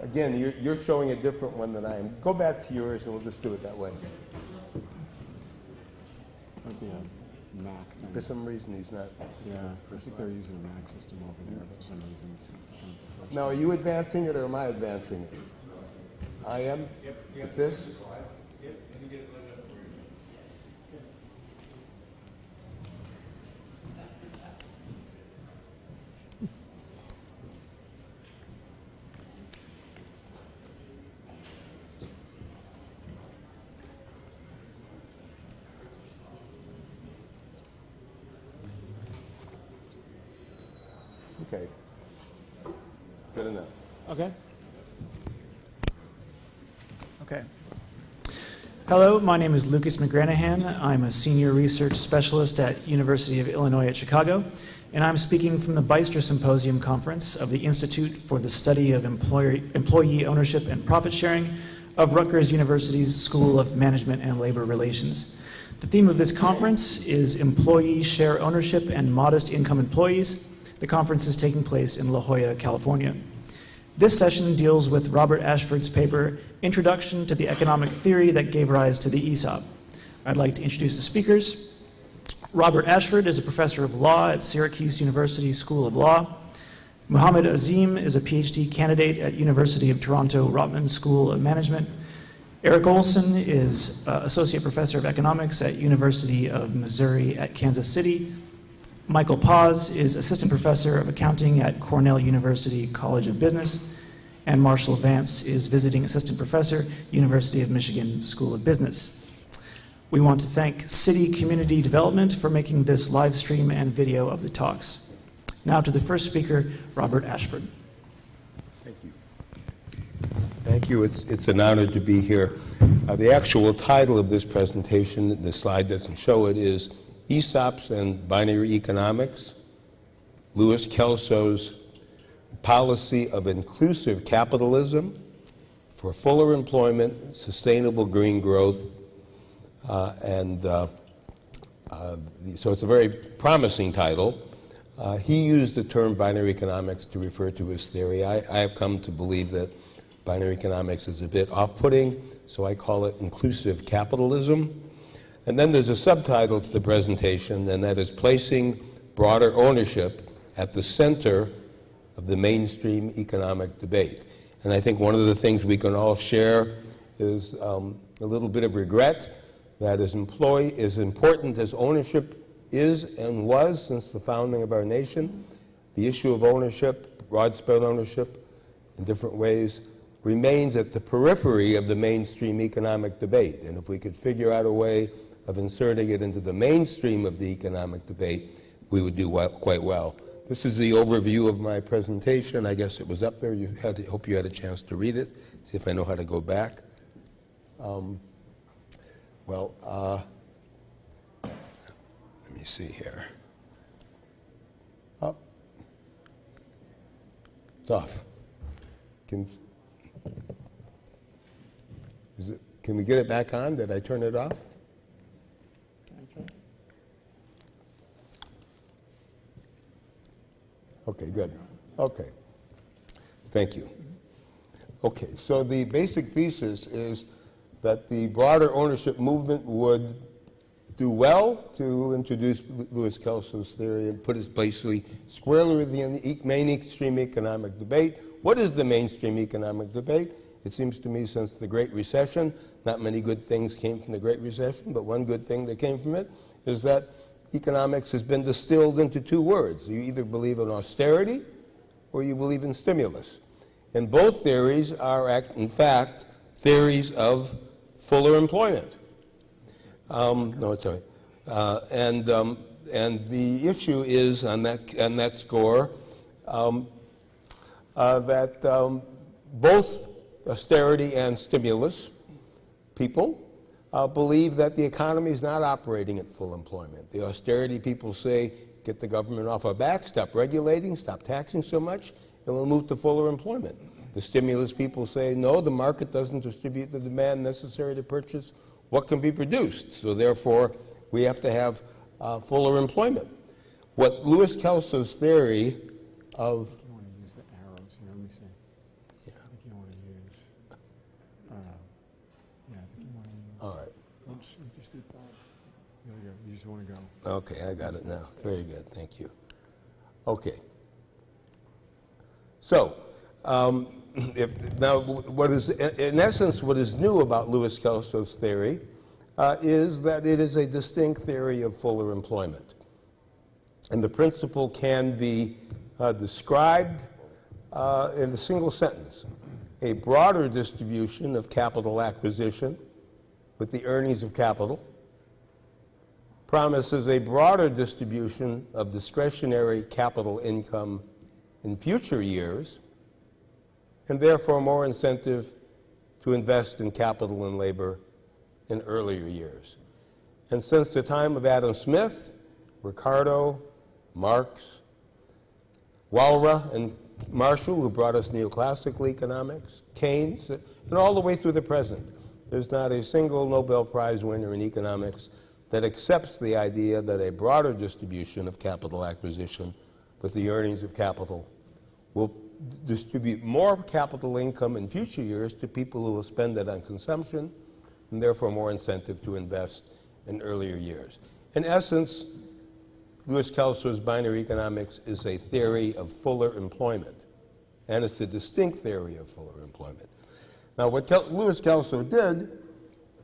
Again, you're showing a different one than I am. Go back to yours and we'll just do it that way. Might be a Mac thing. For some reason, he's not. Yeah, I think they're using a Mac system over there for some reason. Now, are you advancing it or am I advancing it? I am? Yep. With this? Yep. Let me get it loaded up for you. Okay. Good enough. Okay. Okay. Hello, my name is Lucas McGranahan. I'm a senior research specialist at University of Illinois at Chicago, and I'm speaking from the Beyster Symposium Conference of the Institute for the Study of Employee Ownership and Profit Sharing of Rutgers University's School of Management and Labor Relations. The theme of this conference is Employee Share Ownership and Modest Income Employees. The conference is taking place in La Jolla, California. This session deals with Robert Ashford's paper, Introduction to the Economic Theory That Gave Rise to the ESOP. I'd like to introduce the speakers. Robert Ashford is a professor of law at Syracuse University School of Law. Muhammad Azim is a PhD candidate at University of Toronto Rotman School of Management. Eric Olson is associate professor of economics at University of Missouri at Kansas City. Michael Paz is assistant professor of accounting at Cornell University College of Business, and Marshall Vance is visiting assistant professor, University of Michigan School of Business. We want to thank City Community Development for making this live stream and video of the talks. Now to the first speaker, Robert Ashford. Thank you. Thank you. It's an honor to be here. The actual title of this presentation, the slide doesn't show it, is ESOPs and Binary Economics, Louis Kelso's Policy of Inclusive Capitalism for Fuller Employment, Sustainable Green Growth, so it's a very promising title. He used the term binary economics to refer to his theory. I have come to believe that binary economics is a bit off-putting, so I call it inclusive capitalism. And then there's a subtitle to the presentation, and that is Placing Broader Ownership at the Center of the Mainstream Economic Debate. And I think one of the things we can all share is a little bit of regret that as important as ownership is and was since the founding of our nation, the issue of ownership, broad-spread ownership in different ways, remains at the periphery of the mainstream economic debate. And if we could figure out a way of inserting it into the mainstream of the economic debate, we would do quite well. This is the overview of my presentation. I guess it was up there. Hope you had a chance to read it. See if I know how to go back. Let me see here. Oh, it's off. Can we get it back on? Did I turn it off? Okay, good. Okay. Thank you. Okay, so the basic thesis is that the broader ownership movement would do well to introduce Louis Kelso's theory and put it basically squarely within the mainstream economic debate. What is the mainstream economic debate? It seems to me since the Great Recession, not many good things came from the Great Recession, but one good thing that came from it is that economics has been distilled into two words. You either believe in austerity or you believe in stimulus. And both theories are, in fact, theories of fuller employment. No, it's all right. And the issue is, on that score, that both austerity and stimulus people believe that the economy is not operating at full employment. The austerity people say, get the government off our back, stop regulating, stop taxing so much, and we'll move to fuller employment. The stimulus people say, no, the market doesn't distribute the demand necessary to purchase what can be produced, so therefore we have to have fuller employment. What Louis Kelso's theory of... You want to use the arrows here, let me see. Yeah. I think you want to All right. You just did 5. Yeah, you just want to go. Okay, I got it now. Very good, thank you. Okay. So, now, what is, in essence, what is new about Louis Kelso's theory is that it is a distinct theory of fuller employment. And the principle can be described in a single sentence. A broader distribution of capital acquisition with the earnings of capital promises a broader distribution of discretionary capital income in future years, and therefore more incentive to invest in capital and labor in earlier years. And since the time of Adam Smith, Ricardo, Marx, Walras, and Marshall, who brought us neoclassical economics, Keynes, and all the way through the present, there's not a single Nobel Prize winner in economics that accepts the idea that a broader distribution of capital acquisition with the earnings of capital will distribute more capital income in future years to people who will spend it on consumption, and therefore more incentive to invest in earlier years. In essence, Louis Kelso's binary economics is a theory of fuller employment, and it's a distinct theory of fuller employment. Now, what Louis Kelso did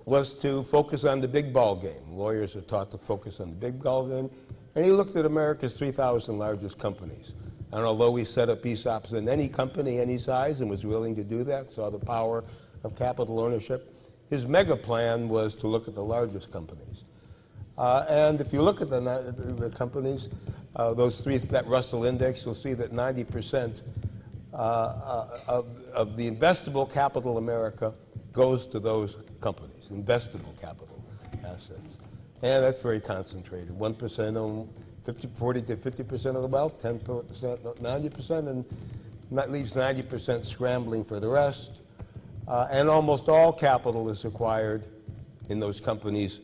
was to focus on the big ball game. Lawyers are taught to focus on the big ball game, and he looked at America's 3,000 largest companies. And although he set up ESOPs in any company, any size, and was willing to do that, saw the power of capital ownership, his mega plan was to look at the largest companies. And if you look at the companies, those three, that Russell Index, you'll see that 90% of the investable capital in America goes to those companies, investable capital assets. And that's very concentrated. 1% own 40 to 50% of the wealth, 10%, 90%, and that leaves 90% scrambling for the rest. And almost all capital is acquired in those companies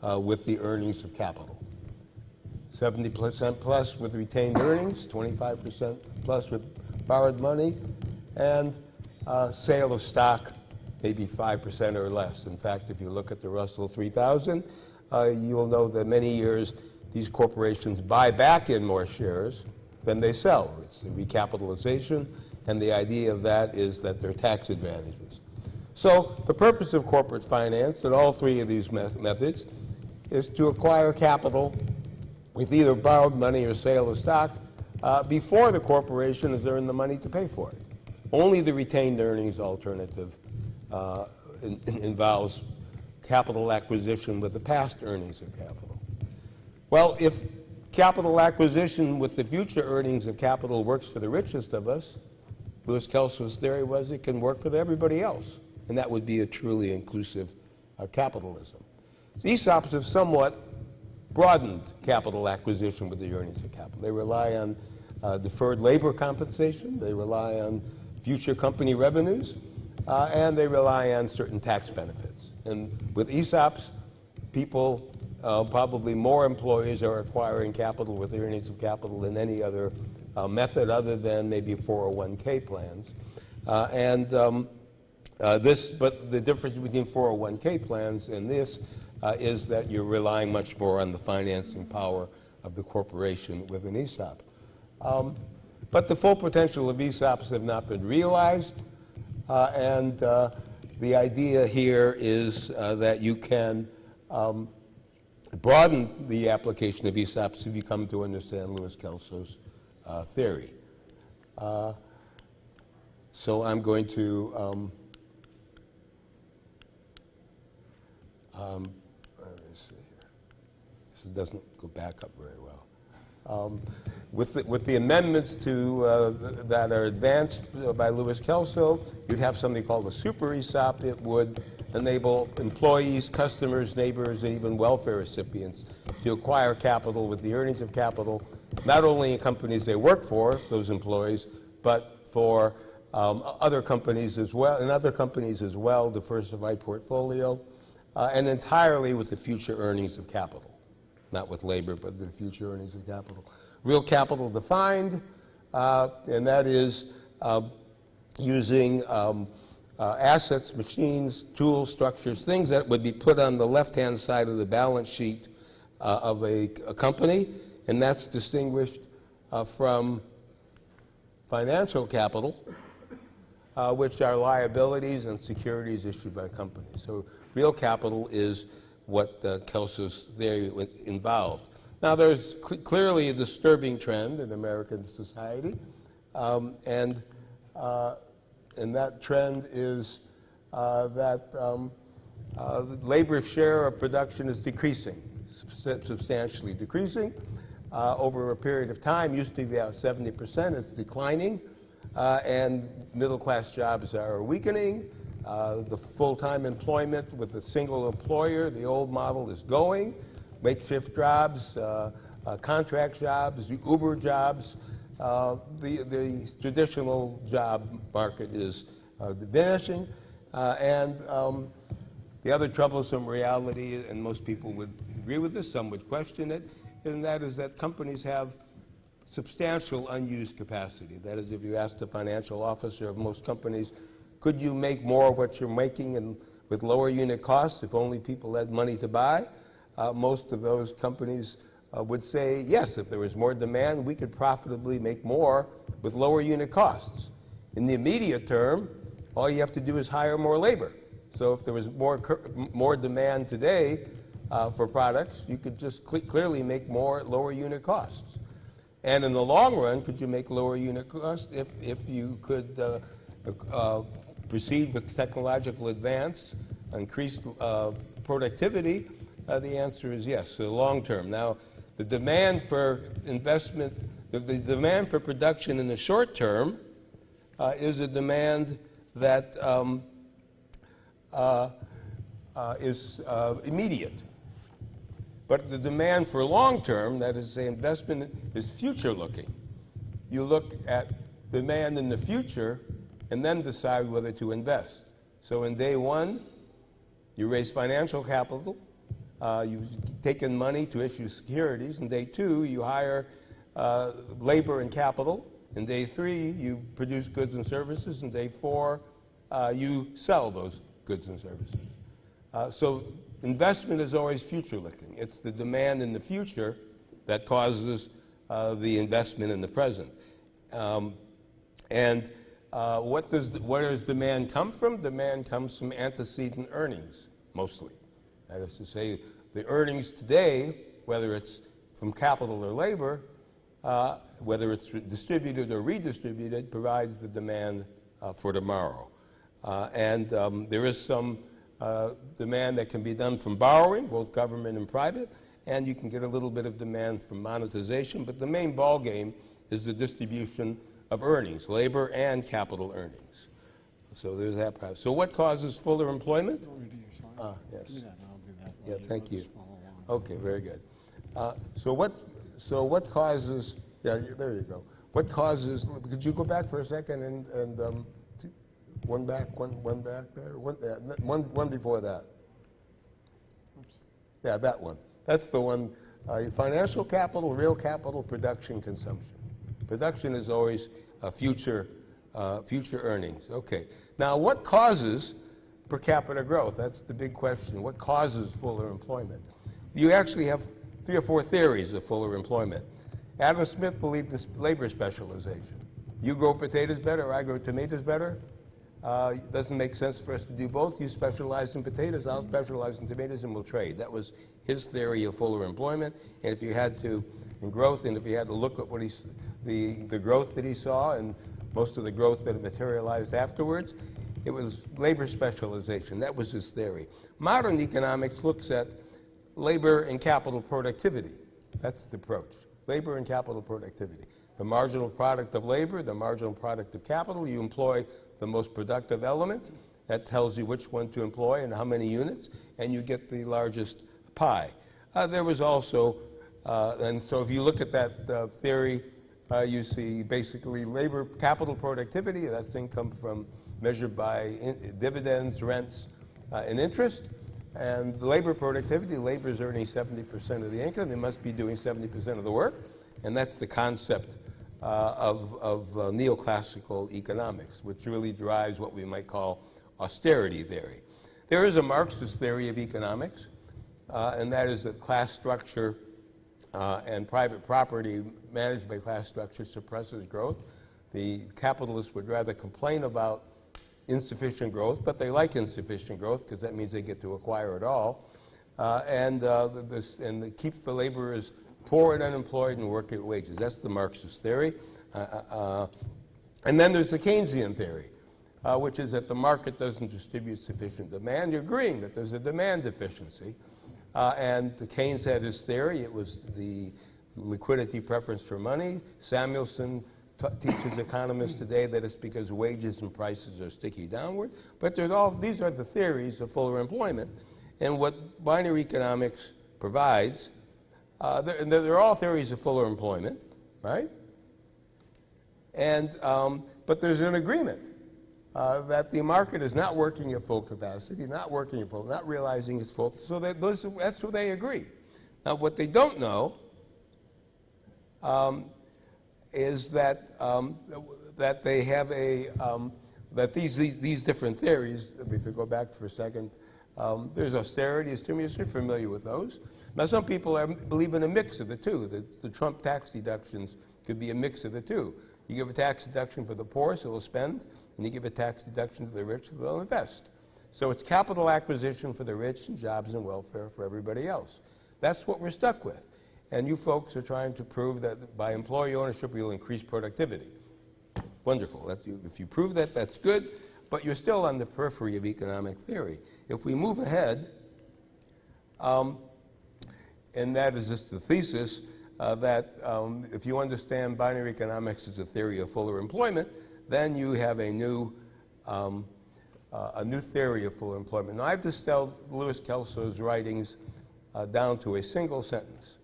with the earnings of capital. 70% plus with retained earnings, 25% plus with borrowed money, and sale of stock, maybe 5% or less. In fact, if you look at the Russell 3000, you'll know that many years these corporations buy back in more shares than they sell. It's the recapitalization, and the idea of that is that there are tax advantages. So the purpose of corporate finance in all three of these methods is to acquire capital with either borrowed money or sale of stock before the corporation has earned the money to pay for it. Only the retained earnings alternative involves capital acquisition with the past earnings of capital. Well, if capital acquisition with the future earnings of capital works for the richest of us, Louis Kelso's theory was it can work for everybody else, and that would be a truly inclusive capitalism. ESOPs have somewhat broadened capital acquisition with the earnings of capital. They rely on deferred labor compensation, they rely on future company revenues, and they rely on certain tax benefits. And with ESOPs, people, probably more employees are acquiring capital with the earnings of capital than any other method other than maybe 401k plans. But the difference between 401k plans and this is that you're relying much more on the financing power of the corporation with an ESOP. But the full potential of ESOPs have not been realized, and the idea here is that you can broaden the application of ESOPs if you come to understand Louis Kelso's theory. So I'm going to let me see here. This doesn't go back up very well. With the amendments to that are advanced by Louis Kelso, you'd have something called a super ESOP. It would enable employees, customers, neighbors, and even welfare recipients to acquire capital with the earnings of capital, not only in companies they work for, those employees, but for other companies as well, and other companies as well, diversified portfolio, and entirely with the future earnings of capital. Not with labor, but the future earnings of capital. Real capital defined, and that is using assets, machines, tools, structures, things that would be put on the left-hand side of the balance sheet of a company, and that's distinguished from financial capital, which are liabilities and securities issued by companies. So real capital is what Kelso's theory involved. Now, there's clearly a disturbing trend in American society, and that trend is that labor's share of production is decreasing, substantially decreasing over a period of time. Used to be about 70%. It's declining, and middle-class jobs are weakening. The full-time employment with a single employer, the old model, is going. Makeshift jobs, contract jobs, Uber jobs. The traditional job market is diminishing, and the other troublesome reality, and most people would agree with this, some would question it, and that is that companies have substantial unused capacity. That is, if you ask the financial officer of most companies, could you make more of what you're making and with lower unit costs if only people had money to buy? Most of those companies would say, yes, if there was more demand, we could profitably make more with lower unit costs. In the immediate term, all you have to do is hire more labor. So if there was more demand today for products, you could just clearly make more at lower unit costs. And in the long run, could you make lower unit costs if you could proceed with technological advance, increase productivity? The answer is yes, so long term. Now, the demand for investment, the demand for production in the short term is a demand that is immediate. But the demand for long term, that is, say, investment, is future looking. You look at demand in the future and then decide whether to invest. So in day one, you raise financial capital. You've taken money to issue securities. In day two, you hire labor and capital. In day three, you produce goods and services. In day four, you sell those goods and services. So investment is always future-looking. It's the demand in the future that causes the investment in the present. Where does demand come from? Demand comes from antecedent earnings, mostly. That is to say, the earnings today, whether it's from capital or labor, whether it's distributed or redistributed, provides the demand for tomorrow. There is some demand that can be done from borrowing, both government and private, and you can get a little bit of demand from monetization, but the main ball game is the distribution of earnings, labor and capital earnings. So there's that part. So what causes fuller employment? You want me to do your slide? Yes. Do that, and I'll do that. Yeah, thank you. Just follow along. Okay, very good. So what causes? Yeah, there you go. What causes? Could you go back for a second and one back there, one before that. Yeah, that one. That's the one. Financial capital, real capital, production, consumption. Production is always future earnings. Okay. Now, what causes per capita growth? That's the big question. What causes fuller employment? You actually have 3 or 4 theories of fuller employment. Adam Smith believed in labor specialization. You grow potatoes better, I grow tomatoes better. It doesn't make sense for us to do both. You specialize in potatoes, I'll specialize in tomatoes, and we'll trade. That was his theory of fuller employment. And if you had to, in growth, and if you had to look at what the growth that he saw, and most of the growth that materialized afterwards, it was labor specialization. That was his theory. Modern economics looks at labor and capital productivity. That's the approach. Labor and capital productivity. The marginal product of labor, the marginal product of capital, you employ the most productive element. That tells you which one to employ and how many units, and you get the largest pie. There was also, and so if you look at that theory, you see basically labor capital productivity. That's income from measured by dividends, rents, and interest. And labor productivity, labor is earning 70% of the income. They must be doing 70% of the work. And that's the concept of neoclassical economics, which really drives what we might call austerity theory. There is a Marxist theory of economics, and that is that class structure and private property managed by class structure suppresses growth. The capitalists would rather complain about insufficient growth, but they like insufficient growth because that means they get to acquire it all, and keep the laborers poor and unemployed and work at wages. That's the Marxist theory. And then there's the Keynesian theory, which is that the market doesn't distribute sufficient demand. You're agreeing that there's a demand deficiency. And Keynes had his theory. It was the liquidity preference for money. Samuelson teaches economists today that it's because wages and prices are sticky downward. But these are the theories of fuller employment. And what binary economics provides, they're all theories of fuller employment, right? And, but there's an agreement that the market is not working at full capacity, not realizing its full, so that's what they agree. Now, what they don't know is that that they have that these different theories. If we go back for a second, there's austerity, stimulus. You're familiar with those. Now, some people believe in a mix of the two. The Trump tax deductions could be a mix of the two. You give a tax deduction for the poor, so they'll spend, and you give a tax deduction to the rich, so they'll invest. So it's capital acquisition for the rich and jobs and welfare for everybody else. That's what we're stuck with. And you folks are trying to prove that by employee ownership, we'll increase productivity. Wonderful. If you prove that, that's good, but you're still on the periphery of economic theory. If we move ahead, and that is just the thesis, that if you understand binary economics as a theory of fuller employment, then you have a new theory of fuller employment. Now, I've distilled Louis Kelso's writings down to a single sentence,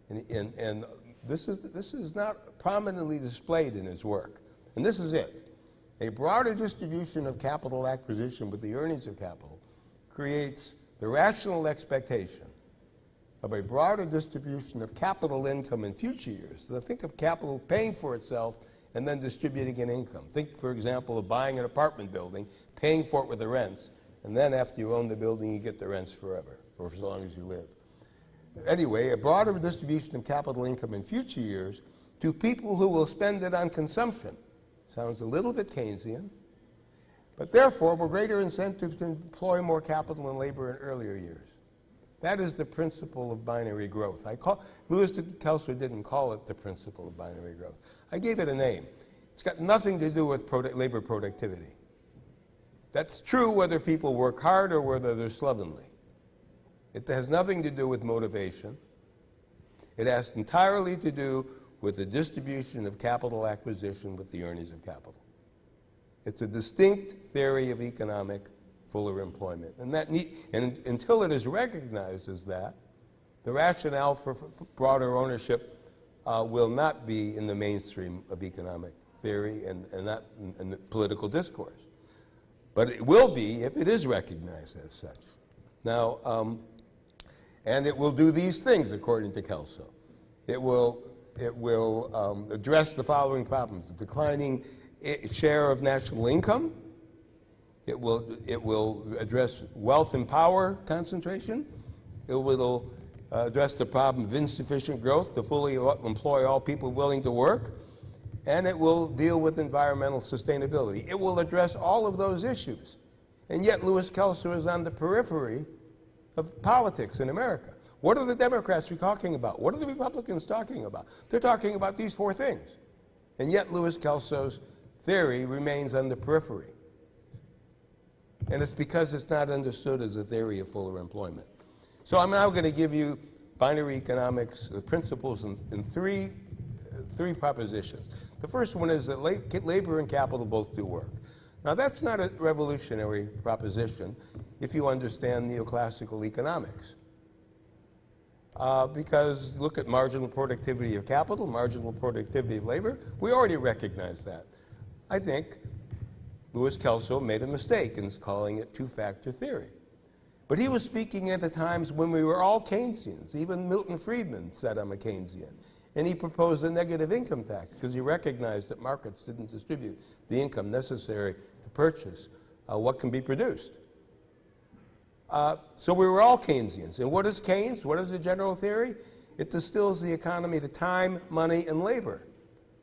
and this is not prominently displayed in his work. And this is it: a broader distribution of capital acquisition with the earnings of capital creates the rational expectation of a broader distribution of capital income in future years. So think of capital paying for itself and then distributing an income. Think, for example, of buying an apartment building, paying for it with the rents, and then after you own the building, you get the rents forever, or for as long as you live. Anyway, a broader distribution of capital income in future years to people who will spend it on consumption. Sounds a little bit Keynesian, but therefore, a greater incentive to employ more capital and labor in earlier years. That is the principle of binary growth. Louis Kelso didn't call it the principle of binary growth. I gave it a name. It's got nothing to do with labor productivity. That's true whether people work hard or whether they're slovenly. It has nothing to do with motivation. It has entirely to do with the distribution of capital acquisition with the earnings of capital. It's a distinct theory of economic fuller employment. And until it is recognized as that, the rationale for broader ownership will not be in the mainstream of economic theory and not in the political discourse. But it will be if it is recognized as such. Now, and it will do these things, according to Kelso. It will address the following problems: the declining share of national income. It will address wealth and power concentration. It will address the problem of insufficient growth to fully employ all people willing to work. And it will deal with environmental sustainability. It will address all of those issues. And yet Louis Kelso is on the periphery of politics in America. What are the Democrats talking about? What are the Republicans talking about? They're talking about these four things. And yet Louis Kelso's theory remains on the periphery. And it's because it's not understood as a theory of fuller employment. So I'm now going to give you binary economics, the principles in three propositions. The first one is that labor and capital both do work. Now, that's not a revolutionary proposition if you understand neoclassical economics. Because look at marginal productivity of capital, marginal productivity of labor. We already recognize that. I think Louis Kelso made a mistake in calling it two-factor theory. But he was speaking at the times when we were all Keynesians. Even Milton Friedman said, I'm a Keynesian. And he proposed a negative income tax because he recognized that markets didn't distribute the income necessary to purchase what can be produced. So we were all Keynesians. And what is Keynes? What is the general theory? It distills the economy to time, money, and labor.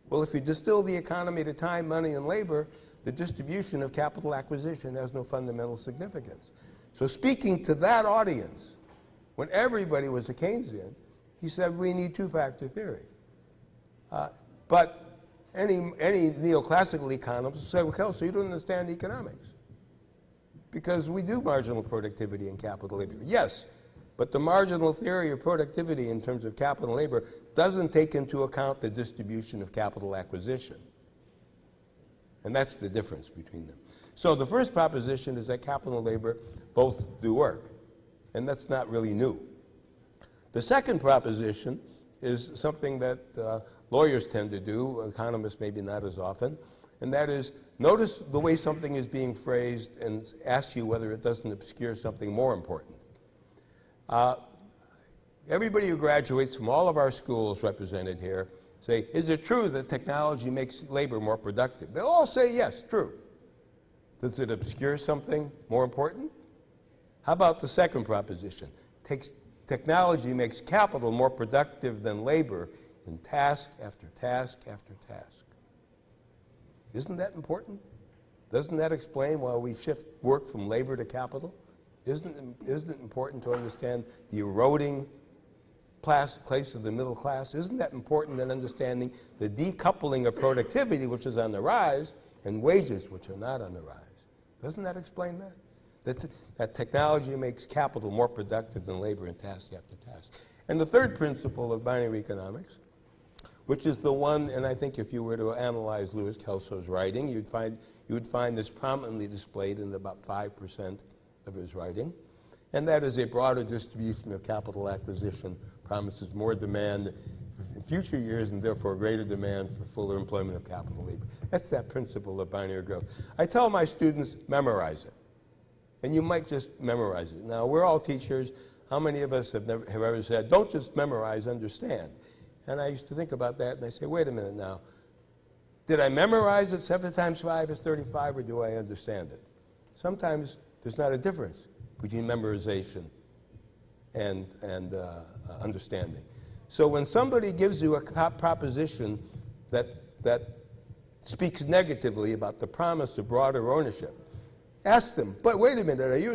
Well, if you distill the economy to time, money, and labor, the distribution of capital acquisition has no fundamental significance. So speaking to that audience, when everybody was a Keynesian, he said we need two-factor theory. But any neoclassical economist will say, well, so you don't understand economics. Because we do marginal productivity and capital labor. Yes, but the marginal theory of productivity in terms of capital and labor doesn't take into account the distribution of capital acquisition. And that's the difference between them. So the first proposition is that capital and labor both do work. And that's not really new. The second proposition is something that lawyers tend to do, economists maybe not as often, and that is notice the way something is being phrased and ask you whether it doesn't obscure something more important. Everybody who graduates from all of our schools represented here say, is it true that technology makes labor more productive? They'll all say yes, true. Does it obscure something more important? How about the second proposition? Technology makes capital more productive than labor in task after task after task. Isn't that important? Doesn't that explain why we shift work from labor to capital? Isn't it important to understand the eroding place of the middle class? Isn't that important in understanding the decoupling of productivity, which is on the rise, and wages, which are not on the rise? Doesn't that explain that? That technology makes capital more productive than labor in task after task. And the third principle of binary economics, which is the one, and I think if you were to analyze Louis Kelso's writing, you would find this prominently displayed in about 5% of his writing, and that is a broader distribution of capital acquisition promises more demand in future years and therefore greater demand for fuller employment of capital labor. That's that principle of binary growth. I tell my students, memorize it. And you might just memorize it. Now, we're all teachers. How many of us have ever said, don't just memorize, understand? And I used to think about that, and I say, wait a minute now. Did I memorize it 7 times 5 is 35, or do I understand it? Sometimes there's not a difference between memorization and understanding. So when somebody gives you a proposition that speaks negatively about the promise of broader ownership, ask them, but wait a minute, are you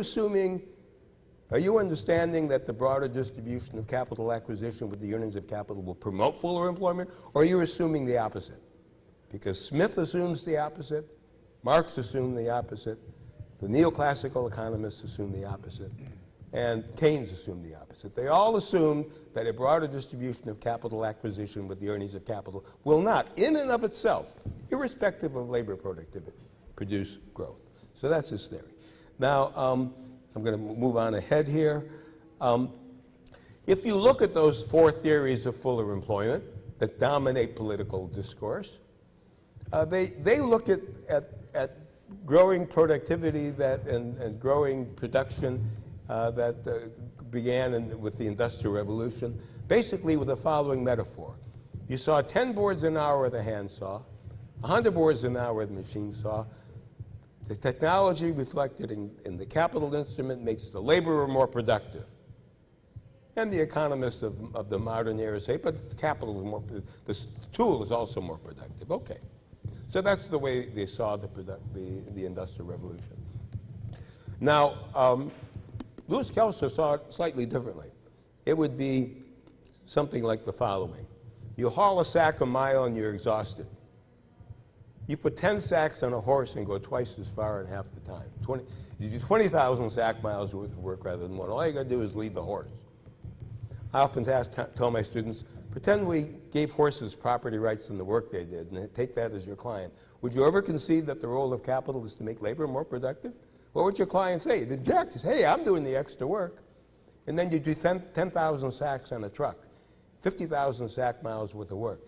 understanding that the broader distribution of capital acquisition with the earnings of capital will promote fuller employment, or are you assuming the opposite? Because Smith assumes the opposite, Marx assumed the opposite, the neoclassical economists assume the opposite, and Keynes assumed the opposite. They all assumed that a broader distribution of capital acquisition with the earnings of capital will not, in and of itself, irrespective of labor productivity, produce growth. So that's his theory. Now, I'm going to move on ahead here. If you look at those 4 theories of fuller employment that dominate political discourse, they look at growing productivity and growing production that began with the Industrial Revolution, basically with the following metaphor. You saw 10 boards an hour with a handsaw, 100 boards an hour with a machine saw. The technology reflected in the capital instrument makes the laborer more productive. And the economists of the modern era say, but the capital is more, the tool is also more productive. Okay. So that's the way they saw the Industrial Revolution. Now, Louis Kelso saw it slightly differently. It would be something like the following. You haul a sack a mile and you're exhausted. You put 10 sacks on a horse and go twice as far in half the time. You do 20,000 sack miles worth of work rather than one. All you got to do is lead the horse. I often tell my students, pretend we gave horses property rights in the work they did and take that as your client. Would you ever concede that the role of capital is to make labor more productive? What would your client say? He'd object. He'd say, hey, I'm doing the extra work. And then you do 10,000 sacks on a truck, 50,000 sack miles worth of work.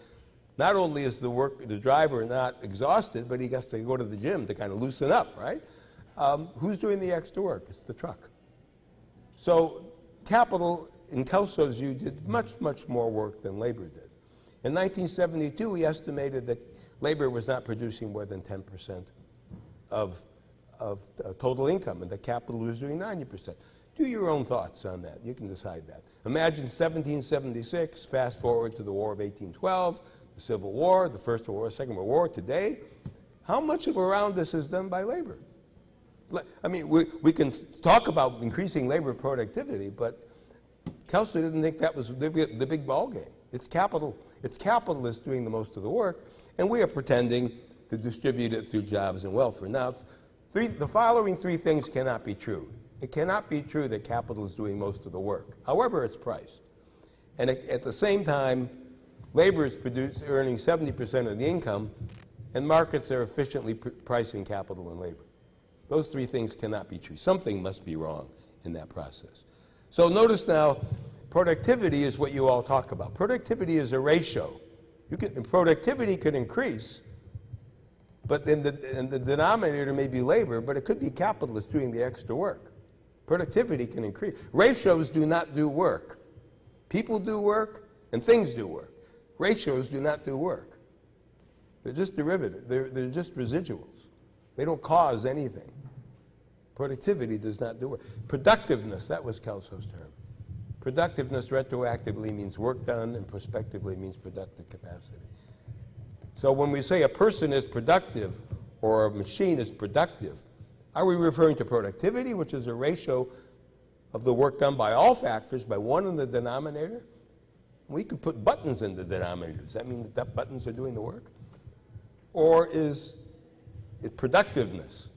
Not only is the driver not exhausted, but he has to go to the gym to kind of loosen up, right? Who's doing the extra work? It's the truck. So capital, in Kelso's view, did much, much more work than labor did. In 1972, he estimated that labor was not producing more than 10% of total income, and the capital was doing 90%. Do your own thoughts on that. You can decide that. Imagine 1776, fast forward to the War of 1812, the Civil War, the First World War, Second World War, today. How much of around this is done by labor? I mean, we can talk about increasing labor productivity, but Kelso didn't think that was the big ball game. It's capital. It's capitalists doing the most of the work, and we are pretending to distribute it through jobs and welfare. Now, the following three things cannot be true. It cannot be true that capital is doing most of the work, however it's priced. And at the same time, labor is earning 70% of the income, and markets are efficiently pricing capital and labor. Those three things cannot be true. Something must be wrong in that process. So notice now, productivity is what you all talk about. Productivity is a ratio. Productivity could increase, but in the denominator may be labor, but it could be capitalists doing the extra work. Productivity can increase. Ratios do not do work. People do work, and things do work. Ratios do not do work. They're just derivative. They're just residuals. They don't cause anything. Productivity does not do work. Productiveness, that was Kelso's term. Productiveness retroactively means work done, and prospectively means productive capacity. So when we say a person is productive or a machine is productive, are we referring to productivity, which is a ratio of the work done by all factors, by one in the denominator? We could put buttons in the denominator. Does that mean that buttons are doing the work? Or is it productiveness?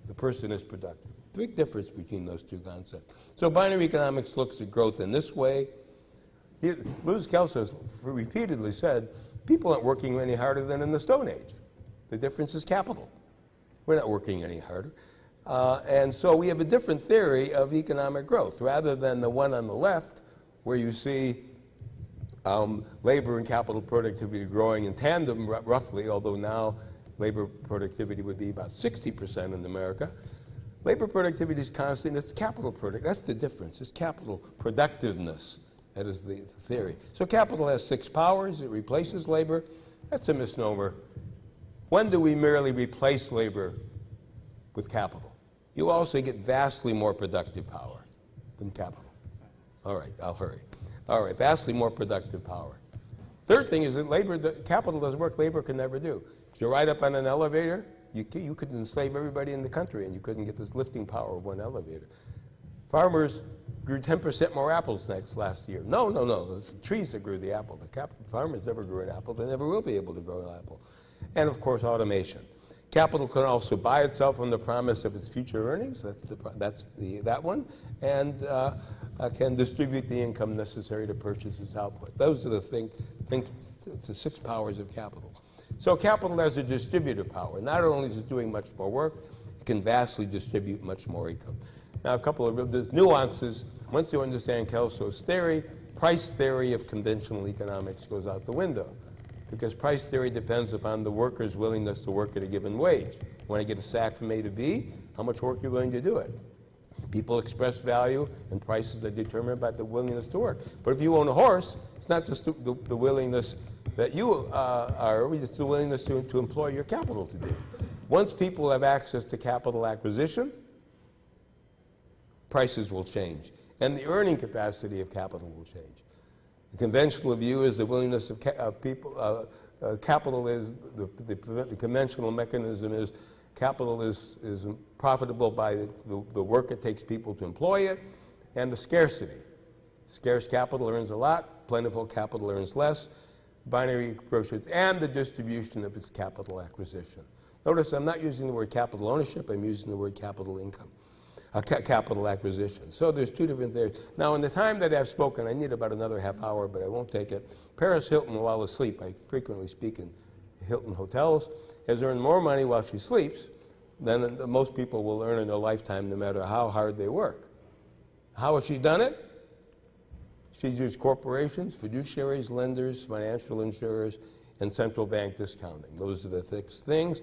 The person is productive. Big difference between those two concepts. So binary economics looks at growth in this way. Lewis Kelso has repeatedly said, people aren't working any harder than in the Stone Age. The difference is capital. We're not working any harder. And so we have a different theory of economic growth, rather than the one on the left, where you see labor and capital productivity growing in tandem, roughly, although now labor productivity would be about 60% in America. Labor productivity is constant. It's capital productivity. That's the difference. It's capital productiveness. That is the theory. So capital has 6 powers. It replaces labor. That's a misnomer. When do we merely replace labor with capital? You also get vastly more productive power than capital. All right, I'll hurry. All right, vastly more productive power. Third thing is that capital doesn't work. Labor can never do. If you ride up on an elevator, you could enslave everybody in the country, and you couldn't get this lifting power of one elevator. Farmers grew 10% more apples last year. No. It's the trees that grew the apple. The farmers never grew an apple. They never will be able to grow an apple. And, of course, automation. Capital can also buy itself on the promise of its future earnings. That's that one. And can distribute the income necessary to purchase its output. Those are the 6 powers of capital. So capital has a distributive power. Not only is it doing much more work, it can vastly distribute much more income. Now, a couple of nuances. Once you understand Kelso's theory, price theory of conventional economics goes out the window, because price theory depends upon the worker's willingness to work at a given wage. When I get a sack from A to B, how much work you're willing to do it. People express value, and prices are determined by the willingness to work. But if you own a horse, it's not just the willingness that you are, it's the willingness to employ your capital to do. Once people have access to capital acquisition, prices will change, and the earning capacity of capital will change. The conventional view is the willingness of people. Capital is the conventional mechanism is capital is profitable by the work it takes people to employ it, and the scarcity. Scarce capital earns a lot. Plentiful capital earns less. Binary approach, and the distribution of its capital acquisition. Notice I'm not using the word capital ownership. I'm using the word capital income. Capital acquisition. So there's 2 different theories. Now, in the time that I've spoken, I need about another half hour, but I won't take it. Paris Hilton, while asleep, I frequently speak in Hilton hotels, has earned more money while she sleeps than most people will earn in a lifetime, no matter how hard they work. How has she done it? She's used corporations, fiduciaries, lenders, financial insurers, and central bank discounting. Those are the 6 things.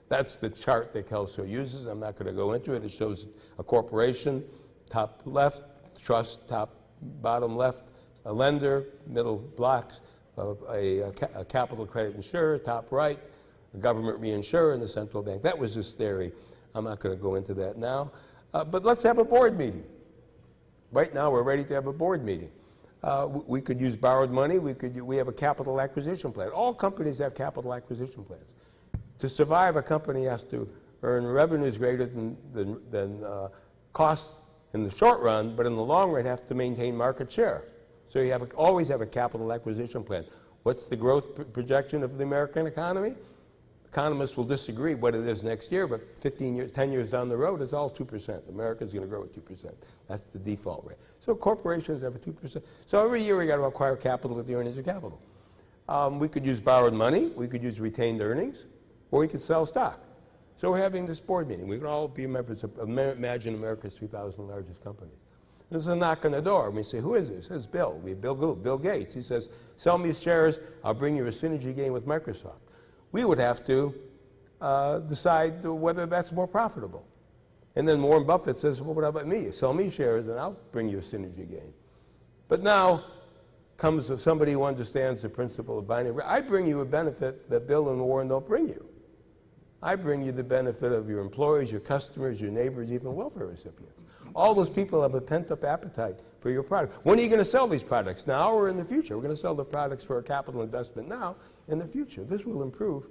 That's the chart that Kelso uses. I'm not going to go into it. It shows a corporation, top left, trust, bottom left, a lender, middle blocks, a capital credit insurer, top right, a government reinsurer, and the central bank. That was his theory I'm not going to go into that now. But let's have a board meeting. Right now, we're ready to have a board meeting. We could use borrowed money. We have a capital acquisition plan. All companies have capital acquisition plans. To survive, a company has to earn revenues greater than costs in the short run, but in the long run, have to maintain market share. So you always have a capital acquisition plan. What's the growth projection of the American economy? Economists will disagree what it is next year, but 10 years down the road, it's all 2%. America's going to grow at 2%. That's the default rate. So corporations have a 2%. So every year we got to acquire capital with the earnings of capital. We could use borrowed money, we could use retained earnings, or we could sell stock. So we're having this board meeting. We can all be members of Imagine America's 3,000 largest companies. There's a knock on the door. We say, who is this? It's Bill. We have Bill Gates. He says, sell me shares, I'll bring you a synergy gain with Microsoft. We would have to decide whether that's more profitable. And then Warren Buffett says, well, what about me? Sell me shares and I'll bring you a synergy gain. But now comes somebody who understands the principle of binary. I bring you a benefit that Bill and Warren don't bring you. I bring you the benefit of your employees, your customers, your neighbors, even welfare recipients. All those people have a pent-up appetite for your product. When are you going to sell these products, now or in the future? We're going to sell the products for a capital investment now, in the future. This will improve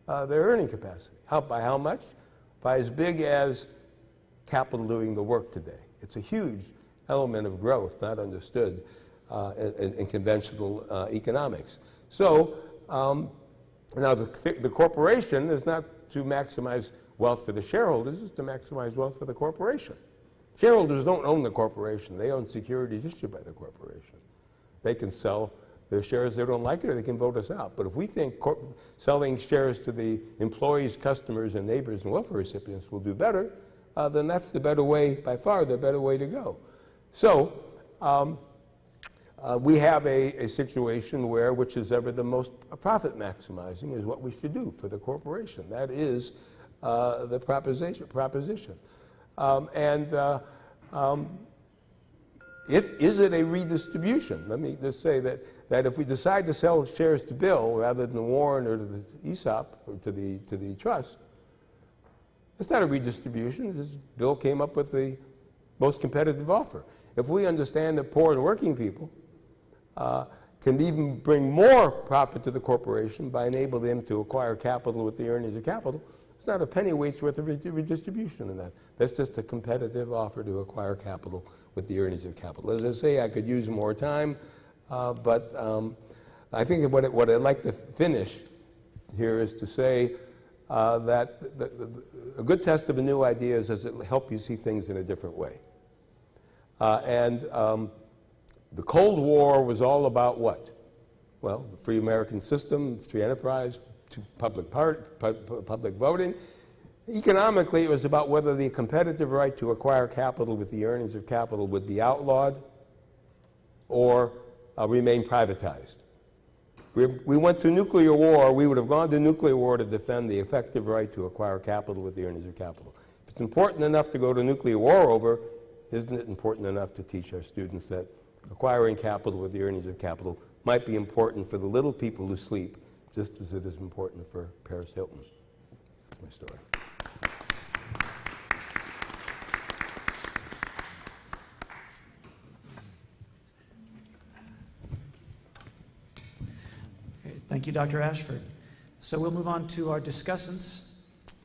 their earning capacity. By how much? By as big as capital doing the work today. It's a huge element of growth not understood in conventional economics. So now the corporation is not to maximize wealth for the shareholders, it's to maximize wealth for the corporation. Shareholders don't own the corporation. They own securities issued by the corporation. They can sell their shares, they don't like it, or they can vote us out. But if we think selling shares to the employees, customers, and neighbors and welfare recipients will do better, then that's the better way, by far, the better way to go. So we have a situation where, which is ever the most profit maximizing, is what we should do for the corporation. That is the proposition. Is it a redistribution? Let me just say that if we decide to sell shares to Bill rather than Warren or to the ESOP or to the trust, it's not a redistribution. Bill came up with the most competitive offer. If we understand that poor and working people can even bring more profit to the corporation by enabling them to acquire capital with the earnings of capital, it's not a pennyweight's worth of redistribution in that. That's just a competitive offer to acquire capital with the earnings of capital. As I say, I could use more time, but I think what I'd like to finish here is to say that a good test of a new idea is does it help you see things in a different way. The Cold War was all about what? Well, the free American system, free enterprise, public voting. Economically, it was about whether the competitive right to acquire capital with the earnings of capital would be outlawed or remain privatized. We went to nuclear war. We would have gone to nuclear war to defend the effective right to acquire capital with the earnings of capital. If it's important enough to go to nuclear war over, isn't it important enough to teach our students that acquiring capital with the earnings of capital might be important for the little people who sleep, just as it is important for Paris Hilton? That's my story. Okay, thank you, Dr. Ashford. So we'll move on to our discussants.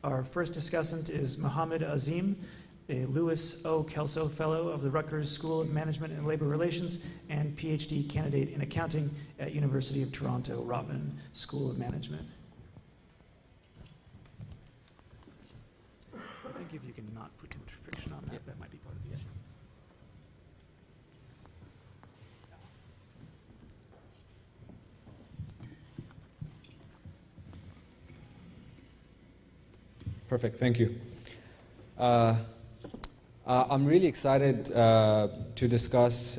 Our first discussant is Mohammed Azim, a Lewis O. Kelso Fellow of the Rutgers School of Management and Labor Relations and PhD candidate in accounting at University of Toronto Rotman School of Management. I think if you can not put too much friction on that, that might be part of the issue. Perfect, thank you. I'm really excited to discuss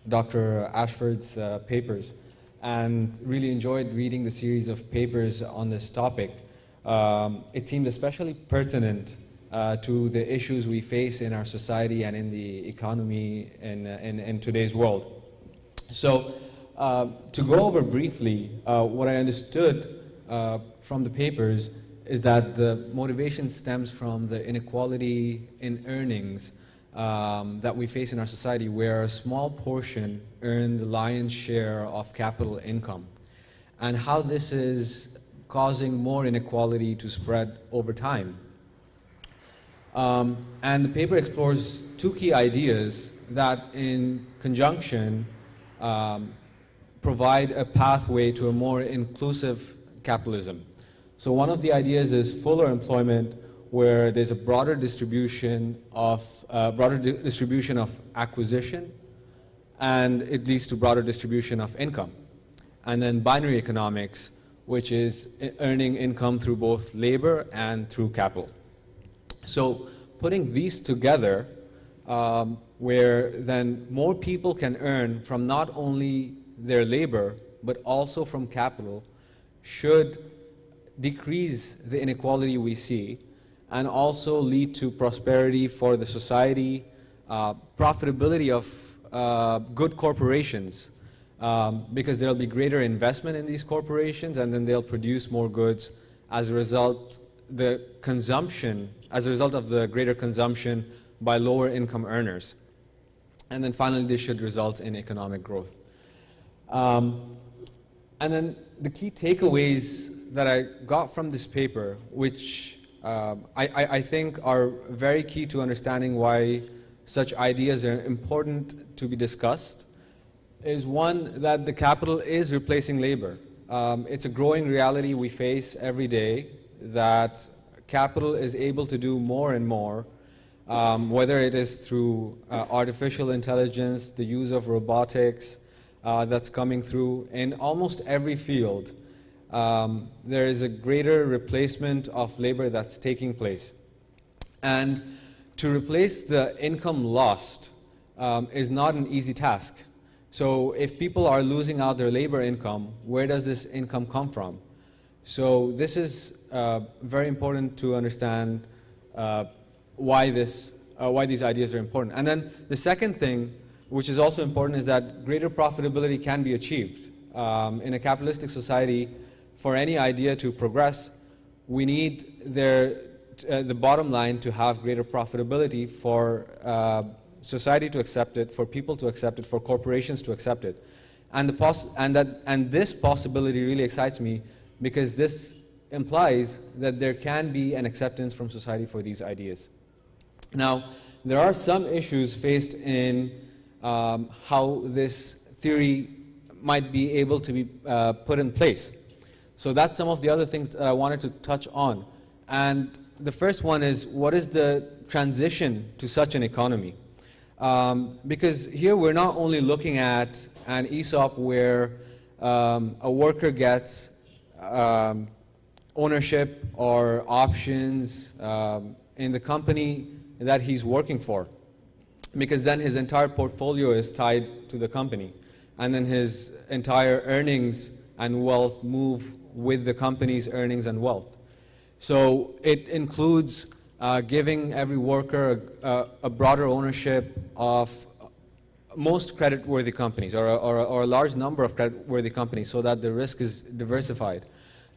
Dr. Ashford's papers and really enjoyed reading the series of papers on this topic. It seemed especially pertinent to the issues we face in our society and in the economy in today's world. So to go over briefly what I understood from the papers is that the motivation stems from the inequality in earnings that we face in our society, where a small portion earn the lion's share of capital income, and how this is causing more inequality to spread over time. And the paper explores two key ideas that in conjunction provide a pathway to a more inclusive capitalism. So one of the ideas is fuller employment, where there's a broader distribution of acquisition, and it leads to broader distribution of income. And then binary economics, which is earning income through both labor and through capital. So putting these together, where then more people can earn from not only their labor, but also from capital, should decrease the inequality we see, and also lead to prosperity for the society, profitability of good corporations, because there will be greater investment in these corporations, and then they'll produce more goods. As a result, as a result of the greater consumption by lower income earners. And then finally, this should result in economic growth. And then the key takeaways that I got from this paper, which I think are very key to understanding why such ideas are important to be discussed, is one, that the capital is replacing labor. It's a growing reality we face every day, that capital is able to do more and more, whether it is through artificial intelligence, the use of robotics that's coming through in almost every field. There is a greater replacement of labor that's taking place. And to replace the income lost is not an easy task. So if people are losing out their labor income, where does this income come from? So this is very important to understand why these ideas are important. And then the second thing, which is also important, is that greater profitability can be achieved. In a capitalistic society, for any idea to progress, we need the bottom line to have greater profitability for society to accept it, for people to accept it, for corporations to accept it. And this possibility really excites me, because this implies that there can be an acceptance from society for these ideas. Now, there are some issues faced in how this theory might be able to be put in place. So that's some of the other things that I wanted to touch on. And the first one is, what is the transition to such an economy? Because here we're not only looking at an ESOP where a worker gets ownership or options in the company that he's working for, because then his entire portfolio is tied to the company, and then his entire earnings and wealth move with the company's earnings and wealth. So it includes giving every worker a broader ownership of most creditworthy companies, or a large number of creditworthy companies, so that the risk is diversified.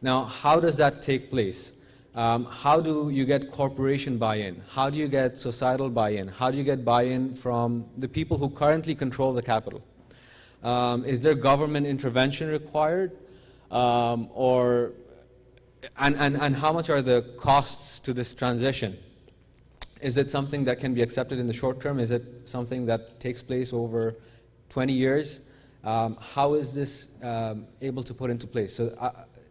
Now, how does that take place? How do you get corporation buy-in? How do you get societal buy-in? How do you get buy-in from the people who currently control the capital? Is there government intervention required? And how much are the costs to this transition? Is it something that can be accepted in the short term? Is it something that takes place over 20 years? How is this able to put into place? So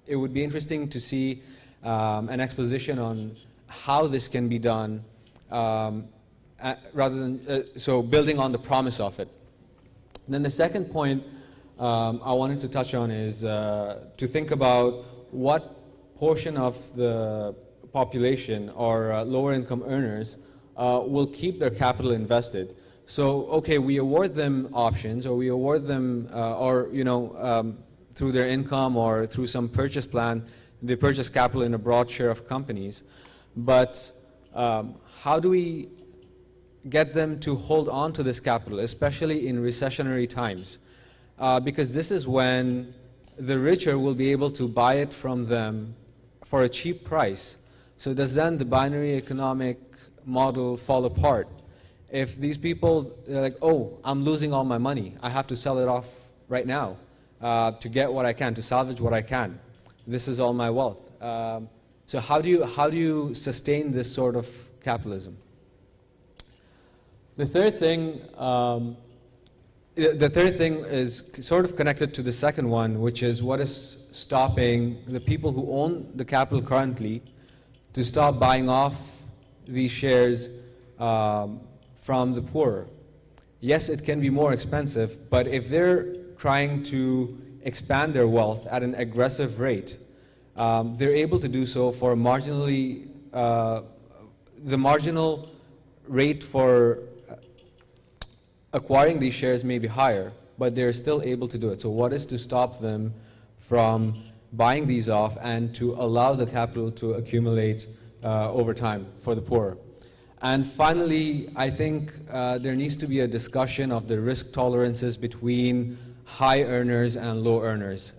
it would be interesting to see an exposition on how this can be done, rather than so building on the promise of it. Then the second point I wanted to touch on is to think about what portion of the population or lower income earners will keep their capital invested. So, okay, we award them options, or we award them, through their income or through some purchase plan, they purchase capital in a broad share of companies. But how do we get them to hold on to this capital, especially in recessionary times? Because this is when the richer will be able to buy it from them for a cheap price. So does then the binary economic model fall apart? If these people are like, oh, I'm losing all my money, I have to sell it off right now to get what I can, to salvage what I can. This is all my wealth. So how do you sustain this sort of capitalism? The third thing is sort of connected to the second one, which is what is stopping the people who own the capital currently to stop buying off these shares from the poor. Yes, it can be more expensive, but if they're trying to expand their wealth at an aggressive rate, they're able to do so for marginally, the marginal rate for acquiring these shares may be higher, but they're still able to do it. So what is to stop them from buying these off and to allow the capital to accumulate over time for the poor? And finally, I think there needs to be a discussion of the risk tolerances between high earners and low earners.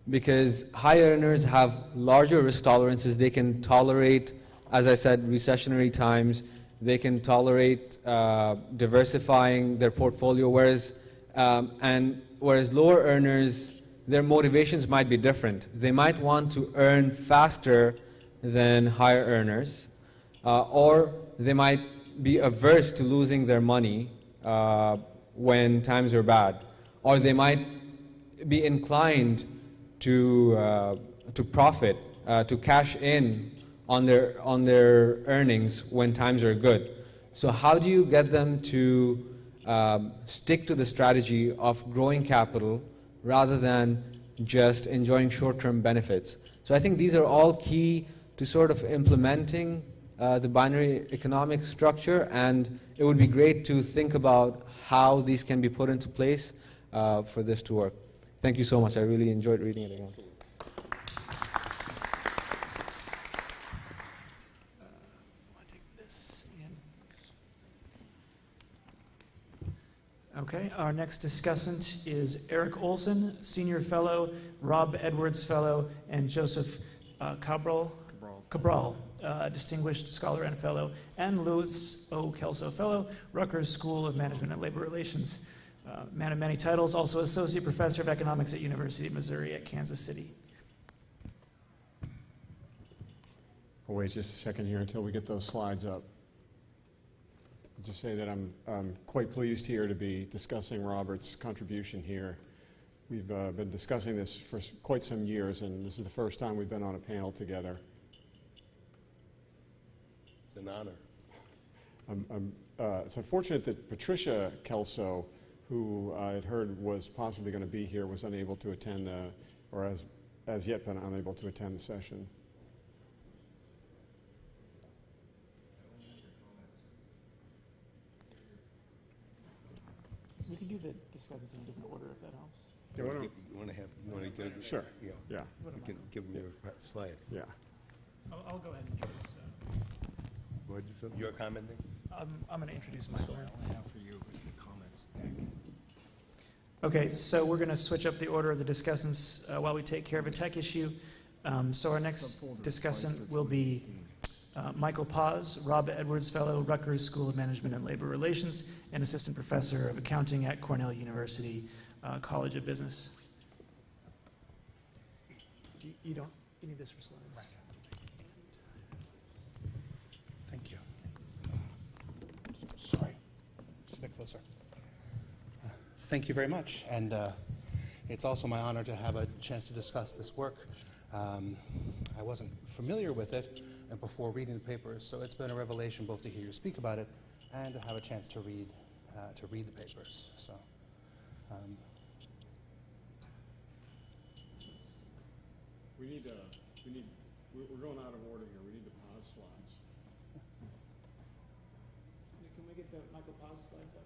Because high earners have larger risk tolerances. They can tolerate, as I said, recessionary times. They can tolerate diversifying their portfolio, whereas lower earners, their motivations might be different. They might want to earn faster than higher earners, or they might be averse to losing their money when times are bad, or they might be inclined to profit, to cash in on their earnings when times are good. So how do you get them to stick to the strategy of growing capital rather than just enjoying short-term benefits? So I think these are all key to sort of implementing the binary economic structure, and it would be great to think about how these can be put into place for this to work. Thank you so much. I really enjoyed reading it again. Okay, our next discussant is Eric Olson, Senior Fellow, Rob Edwards Fellow, and Joseph Cabral, Distinguished Scholar and Fellow, and Louis O. Kelso Fellow, Rutgers School of Management and Labor Relations. Man of many titles, also Associate Professor of Economics at University of Missouri at Kansas City. We'll wait just a second here until we get those slides up. I'll just say that I'm quite pleased here to be discussing Robert's contribution here. We've been discussing this for quite some years, and this is the first time we've been on a panel together. It's an honor. It's unfortunate that Patricia Kelso, who I had heard was possibly going to be here, was unable to attend, or as yet been unable to attend the session. We can do the discussions in a different order if that helps. Yeah, You want to get it? Sure. Yeah. Yeah, You can give them your slide. yeah. I'll go ahead and do this. What, you're commenting? I'm going to introduce Michael now. Okay, so we're going to switch up the order of the discussants while we take care of a tech issue. So our next discussant will be Michael Paz, Rob Edwards Fellow, Rutgers School of Management and Labor Relations, and Assistant Professor of Accounting at Cornell University College of Business. You need this for slides. Right. Thank you. Sorry, just a bit closer. Thank you very much, and it's also my honor to have a chance to discuss this work. I wasn't familiar with it before reading the papers, so it's been a revelation both to hear you speak about it and to have a chance to read the papers. So. We're going out of order here. We need to pause slides. Can we get the Michael Paz slides up?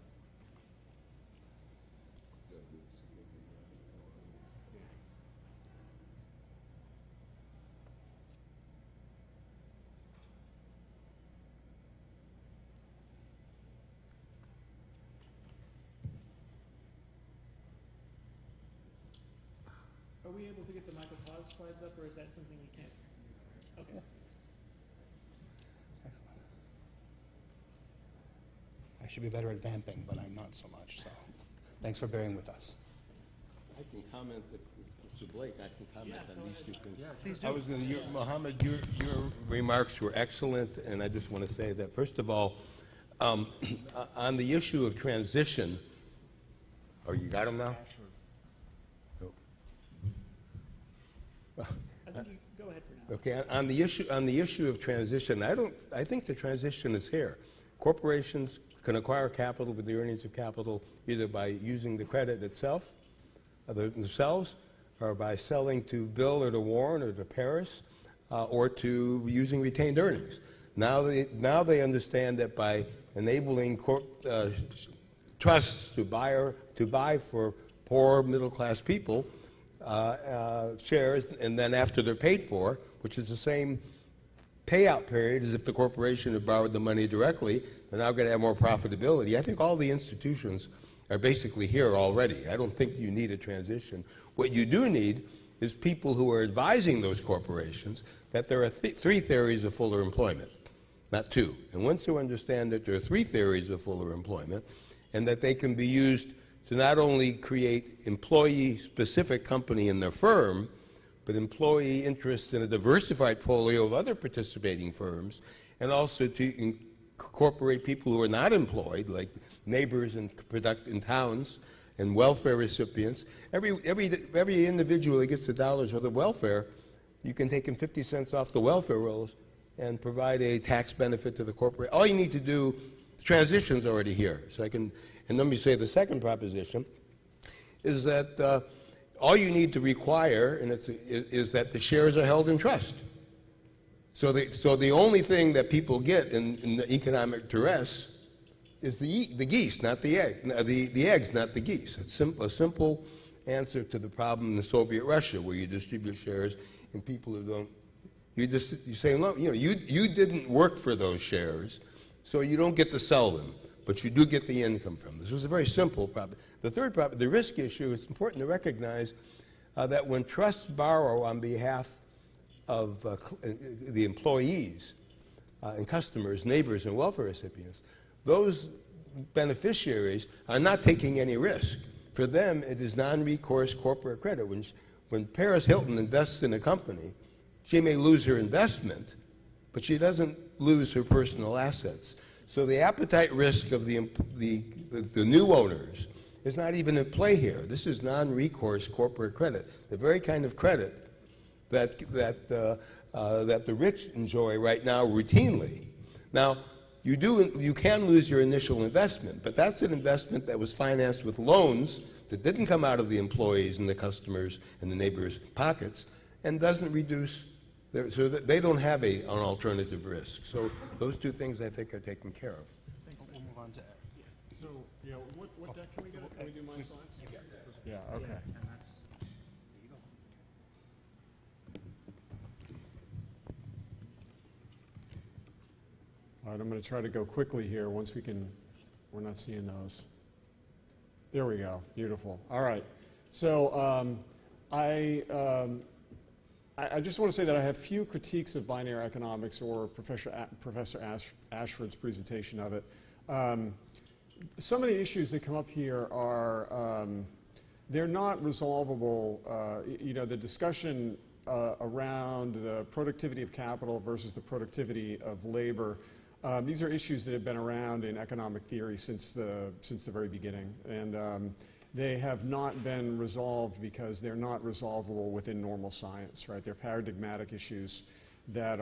Are we able to get the Michael Paz slides up, or is that something you can't? Excellent. I should be better at vamping, but I'm not so much, so thanks for bearing with us. I can comment, if Mr. Blake, I can comment on these two things. Yeah, please do. I was going to, Mohammed, your remarks were excellent, and I just want to say that, first of all, on the issue of transition, oh, you got him now? Oh. I think you go ahead for now. Okay, on the issue of transition, I think the transition is here. Corporations can acquire capital with the earnings of capital either by using the credit itself, themselves, or by selling to Bill or to Warren or to Paris, or to using retained earnings. Now they understand that by enabling trusts to buy for poor middle-class people shares, and then after they're paid for, which is the same payout period as if the corporation had borrowed the money directly, they're now going to have more profitability. I think all the institutions are basically here already. I don't think you need a transition. What you do need is people who are advising those corporations that there are three theories of fuller employment, not two. And once you understand that there are three theories of fuller employment and that they can be used to not only create employee-specific company in their firm, but employee interests in a diversified portfolio of other participating firms, and also to incorporate people who are not employed, like neighbors in towns and welfare recipients. Every individual that gets $1 worth of welfare, you can take him 50 cents off the welfare rolls and provide a tax benefit to the corporate. All you need to do, the transition's already here. And let me say the second proposition is that all you need to require is that the shares are held in trust. So the only thing that people get in the economic duress is the geese, not the egg. The eggs, not the geese. It's a simple answer to the problem in the Soviet Russia, where you distribute shares and people who don't. You say, no, you didn't work for those shares, so you don't get to sell them, but you do get the income from them. This was a very simple problem. The third problem, the risk issue, it's important to recognize that when trusts borrow on behalf of the employees and customers, neighbors, and welfare recipients, those beneficiaries are not taking any risk. For them, it is non-recourse corporate credit. When Paris Hilton invests in a company, she may lose her investment, but she doesn't lose her personal assets. So the appetite risk of the new owners is not even in play here. This is non-recourse corporate credit, the very kind of credit that the rich enjoy right now routinely. Now, you can lose your initial investment, but that's an investment that was financed with loans that didn't come out of the employees and the customers and the neighbors' pockets, and doesn't reduce so that they don't have an alternative risk. So those two things, I think, are taken care of. We'll move on to Eric. So, what deck can we get? Can we do my slides? Yeah, okay. And that's, there you go. All right, I'm going to try to go quickly here once we're not seeing those. There we go, beautiful. All right, so I just want to say that I have few critiques of binary economics or Professor Ashford's presentation of it. Some of the issues that come up here are, they're not resolvable. The discussion around the productivity of capital versus the productivity of labor, these are issues that have been around in economic theory since the very beginning. And they have not been resolved because they're not resolvable within normal science, right? They're paradigmatic issues that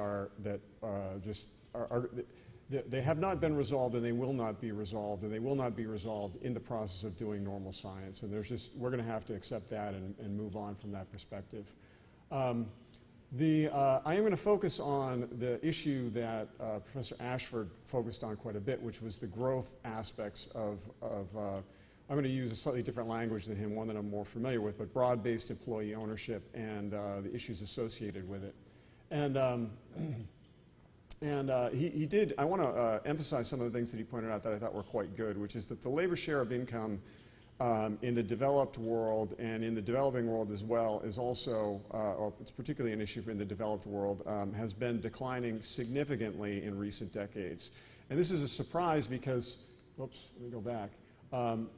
they have not been resolved, and they will not be resolved, and they will not be resolved in the process of doing normal science. And we're going to have to accept that and move on from that perspective. I am going to focus on the issue that Professor Ashford focused on quite a bit, which was the growth aspects of I'm going to use a slightly different language than him, one that I'm more familiar with, but broad-based employee ownership and the issues associated with it. He did, I want to emphasize some of the things that he pointed out that I thought were quite good, which is that the labor share of income in the developed world and in the developing world as well is also, or it's particularly an issue in the developed world, has been declining significantly in recent decades. And this is a surprise because, oops, let me go back.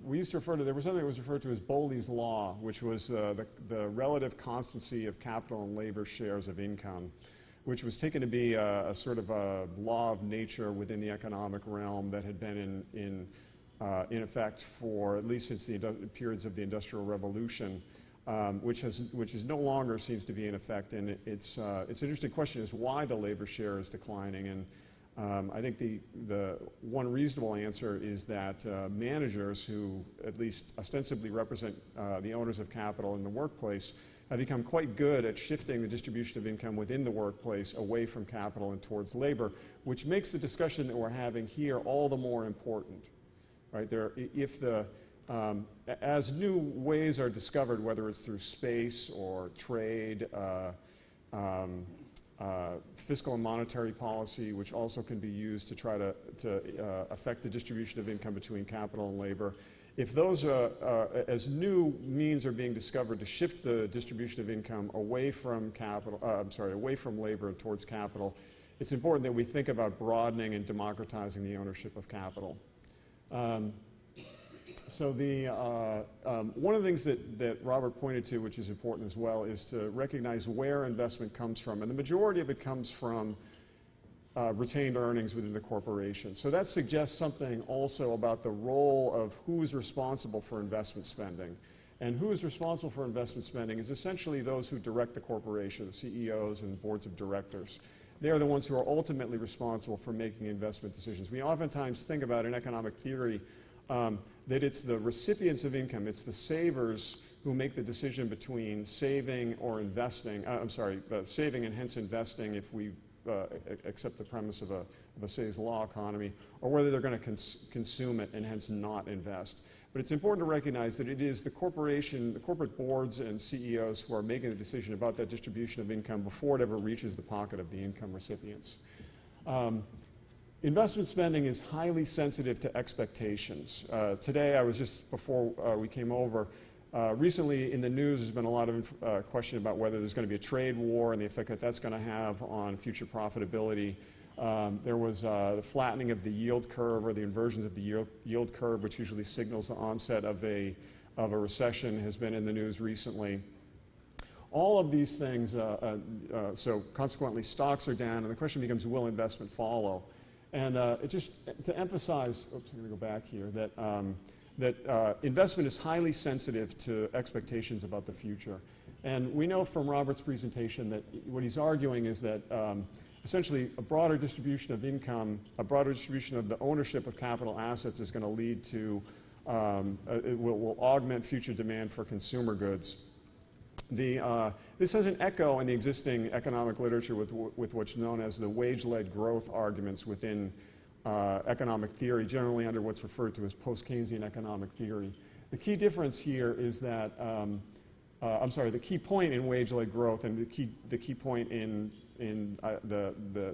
We used to refer to, there was something that was referred to as Bowley's Law, which was the relative constancy of capital and labor shares of income, which was taken to be a sort of a law of nature within the economic realm that had been in effect for at least since the periods of the Industrial Revolution, which is no longer seems to be in effect. And it's an interesting question is why the labor share is declining. And I think the one reasonable answer is that managers who at least ostensibly represent the owners of capital in the workplace have become quite good at shifting the distribution of income within the workplace away from capital and towards labor, which makes the discussion that we're having here all the more important. Right? As new ways are discovered, whether it's through space or trade, fiscal and monetary policy, which also can be used to try to affect the distribution of income between capital and labor. If those, as new means are being discovered to shift the distribution of income away from away from labor towards capital, it's important that we think about broadening and democratizing the ownership of capital. So one of the things that Robert pointed to, which is important as well, is to recognize where investment comes from. And the majority of it comes from retained earnings within the corporation. So that suggests something also about the role of who's responsible for investment spending. And who is responsible for investment spending is essentially those who direct the corporation, the CEOs and boards of directors. They are the ones who are ultimately responsible for making investment decisions. We oftentimes think about in economic theory that it's the recipients of income, it's the savers who make the decision between saving or investing, saving and hence investing if we accept the premise of a Say's law economy, or whether they're going to consume it and hence not invest. But it's important to recognize that it is the corporation, the corporate boards and CEOs who are making the decision about that distribution of income before it ever reaches the pocket of the income recipients. Investment spending is highly sensitive to expectations. Today, I was just, before we came over, recently in the news there's been a lot of question about whether there's going to be a trade war and the effect that that's going to have on future profitability. There was the flattening of the yield curve or the inversions of the yield curve, which usually signals the onset of a recession, has been in the news recently. All of these things, so consequently stocks are down, and the question becomes, will investment follow? And just to emphasize, oops, I'm going to go back here, that investment is highly sensitive to expectations about the future. And we know from Robert's presentation that what he's arguing is that essentially a broader distribution of income, a broader distribution of the ownership of capital assets is going to lead to, it will augment future demand for consumer goods. This has an echo in the existing economic literature with what's known as the wage-led growth arguments within economic theory, generally under what's referred to as post-Keynesian economic theory. The key difference here is that, the key point in wage-led growth and the key point in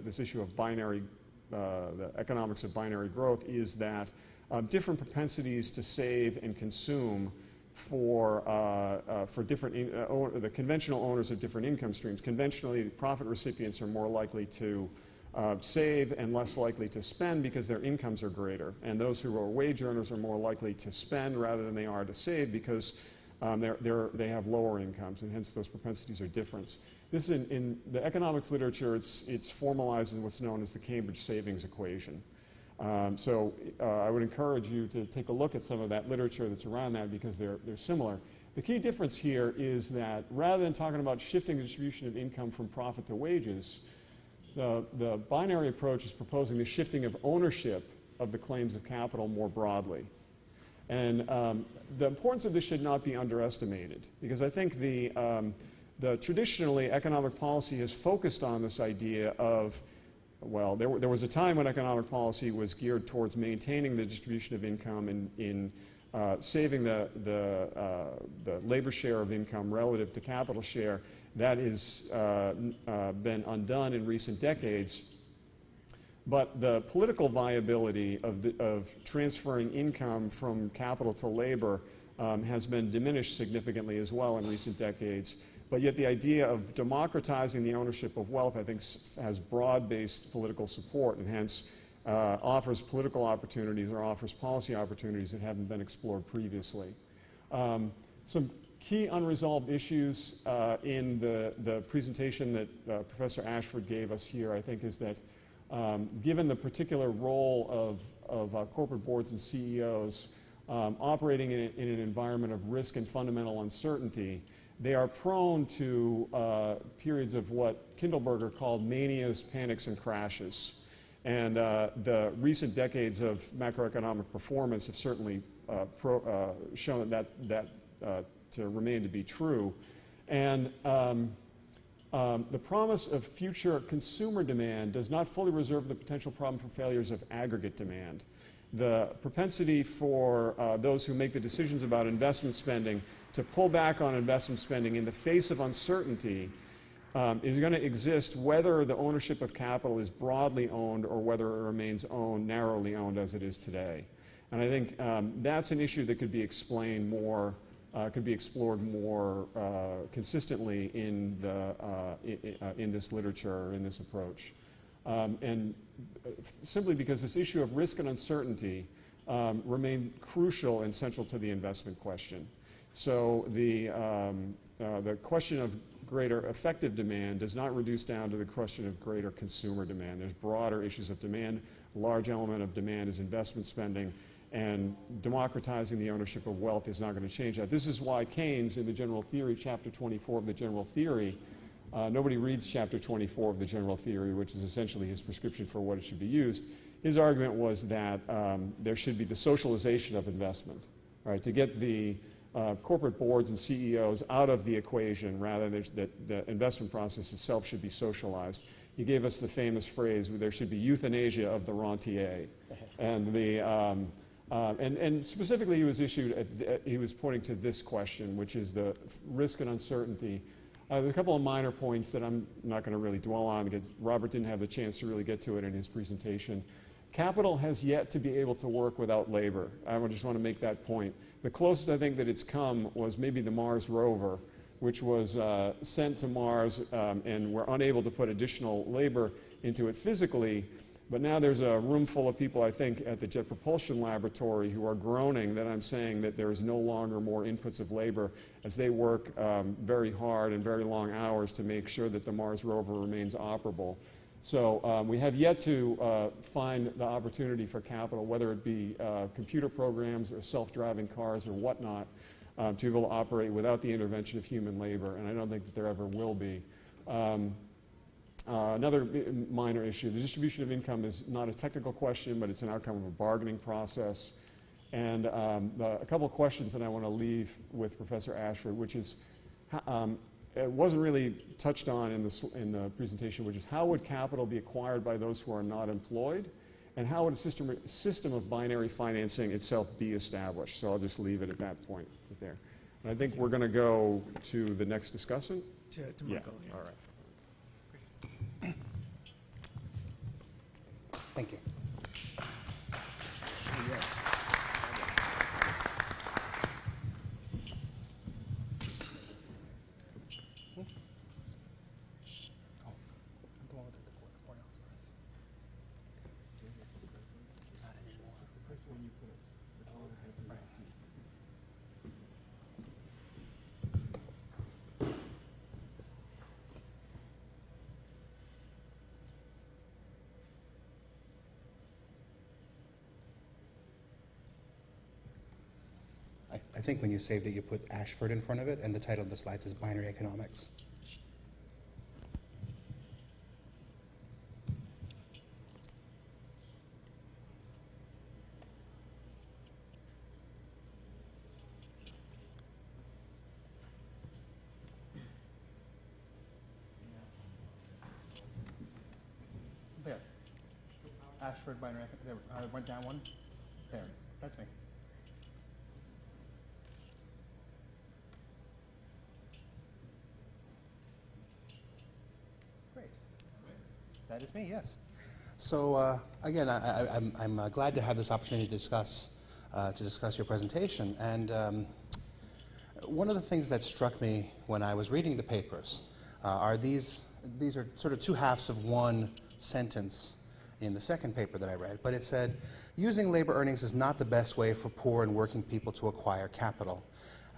this issue of binary, the economics of binary growth is that different propensities to save and consume for different, the conventional owners of different income streams. Conventionally, profit recipients are more likely to save and less likely to spend because their incomes are greater. And those who are wage earners are more likely to spend rather than they are to save because they have lower incomes, and hence those propensities are different. This in the economics literature, it's formalized in what's known as the Cambridge savings equation. I would encourage you to take a look at some of that literature that's around that because they're similar. The key difference here is that rather than talking about shifting the distribution of income from profit to wages, the binary approach is proposing the shifting of ownership of the claims of capital more broadly. And the importance of this should not be underestimated because I think the traditionally economic policy has focused on this idea of, well, there was a time when economic policy was geared towards maintaining the distribution of income in saving the labor share of income relative to capital share. That has been undone in recent decades. But the political viability of transferring income from capital to labor has been diminished significantly as well in recent decades. But yet the idea of democratizing the ownership of wealth, I think, has broad-based political support and hence offers political opportunities or offers policy opportunities that haven't been explored previously. Some key unresolved issues in the presentation that Professor Ashford gave us here, I think, is that given the particular role of corporate boards and CEOs operating in an environment of risk and fundamental uncertainty, they are prone to periods of what Kindleberger called manias, panics, and crashes. And the recent decades of macroeconomic performance have certainly shown that to remain to be true. And the promise of future consumer demand does not fully reserve the potential problem for failures of aggregate demand. The propensity for those who make the decisions about investment spending to pull back on investment spending in the face of uncertainty is going to exist whether the ownership of capital is broadly owned or whether it remains narrowly owned as it is today. And I think that's an issue that could be explained more, could be explored more consistently in this literature, in this approach. And simply because this issue of risk and uncertainty remain crucial and central to the investment question. So the question of greater effective demand does not reduce down to the question of greater consumer demand. There's broader issues of demand. A large element of demand is investment spending, and democratizing the ownership of wealth is not going to change that. This is why Keynes, in the General Theory, chapter 24 of the General Theory, nobody reads chapter 24 of the General Theory, which is essentially his prescription for what it should be used. His argument was that there should be the socialization of investment, right, to get the corporate boards and CEOs out of the equation rather than that the investment process itself should be socialized. He gave us the famous phrase, there should be euthanasia of the rentier. And and specifically he was pointing to this question, which is the risk and uncertainty. There's a couple of minor points that I'm not going to really dwell on because Robert didn't have the chance to really get to it in his presentation. Capital has yet to be able to work without labor. I just want to make that point. The closest I think that it's come was maybe the Mars rover, which was sent to Mars and we're unable to put additional labor into it physically. But now there's a room full of people, I think, at the Jet Propulsion Laboratory who are groaning that I'm saying that there is no longer more inputs of labor as they work very hard and very long hours to make sure that the Mars rover remains operable. So we have yet to find the opportunity for capital, whether it be computer programs or self-driving cars or whatnot, to be able to operate without the intervention of human labor, and I don't think that there ever will be. Another minor issue, the distribution of income is not a technical question, but it's an outcome of a bargaining process. And a couple of questions that I want to leave with Professor Ashford, which is, it wasn't really touched on in the presentation, which is how would capital be acquired by those who are not employed? And how would a system of binary financing itself be established? So I'll just leave it at that point right there. And I think we're going to go to the next discussant. To Michael. Yeah. All right. Thank you. I think when you saved it, you put Ashford in front of it, and the title of the slides is Binary Economics. There. Ashford Binary Economics. There, went down one. There. That's me. That is me, yes. So again, I'm glad to have this opportunity to discuss to discuss your presentation. And one of the things that struck me when I was reading the papers are these are sort of two halves of one sentence in the second paper that I read, but it said, using labor earnings is not the best way for poor and working people to acquire capital,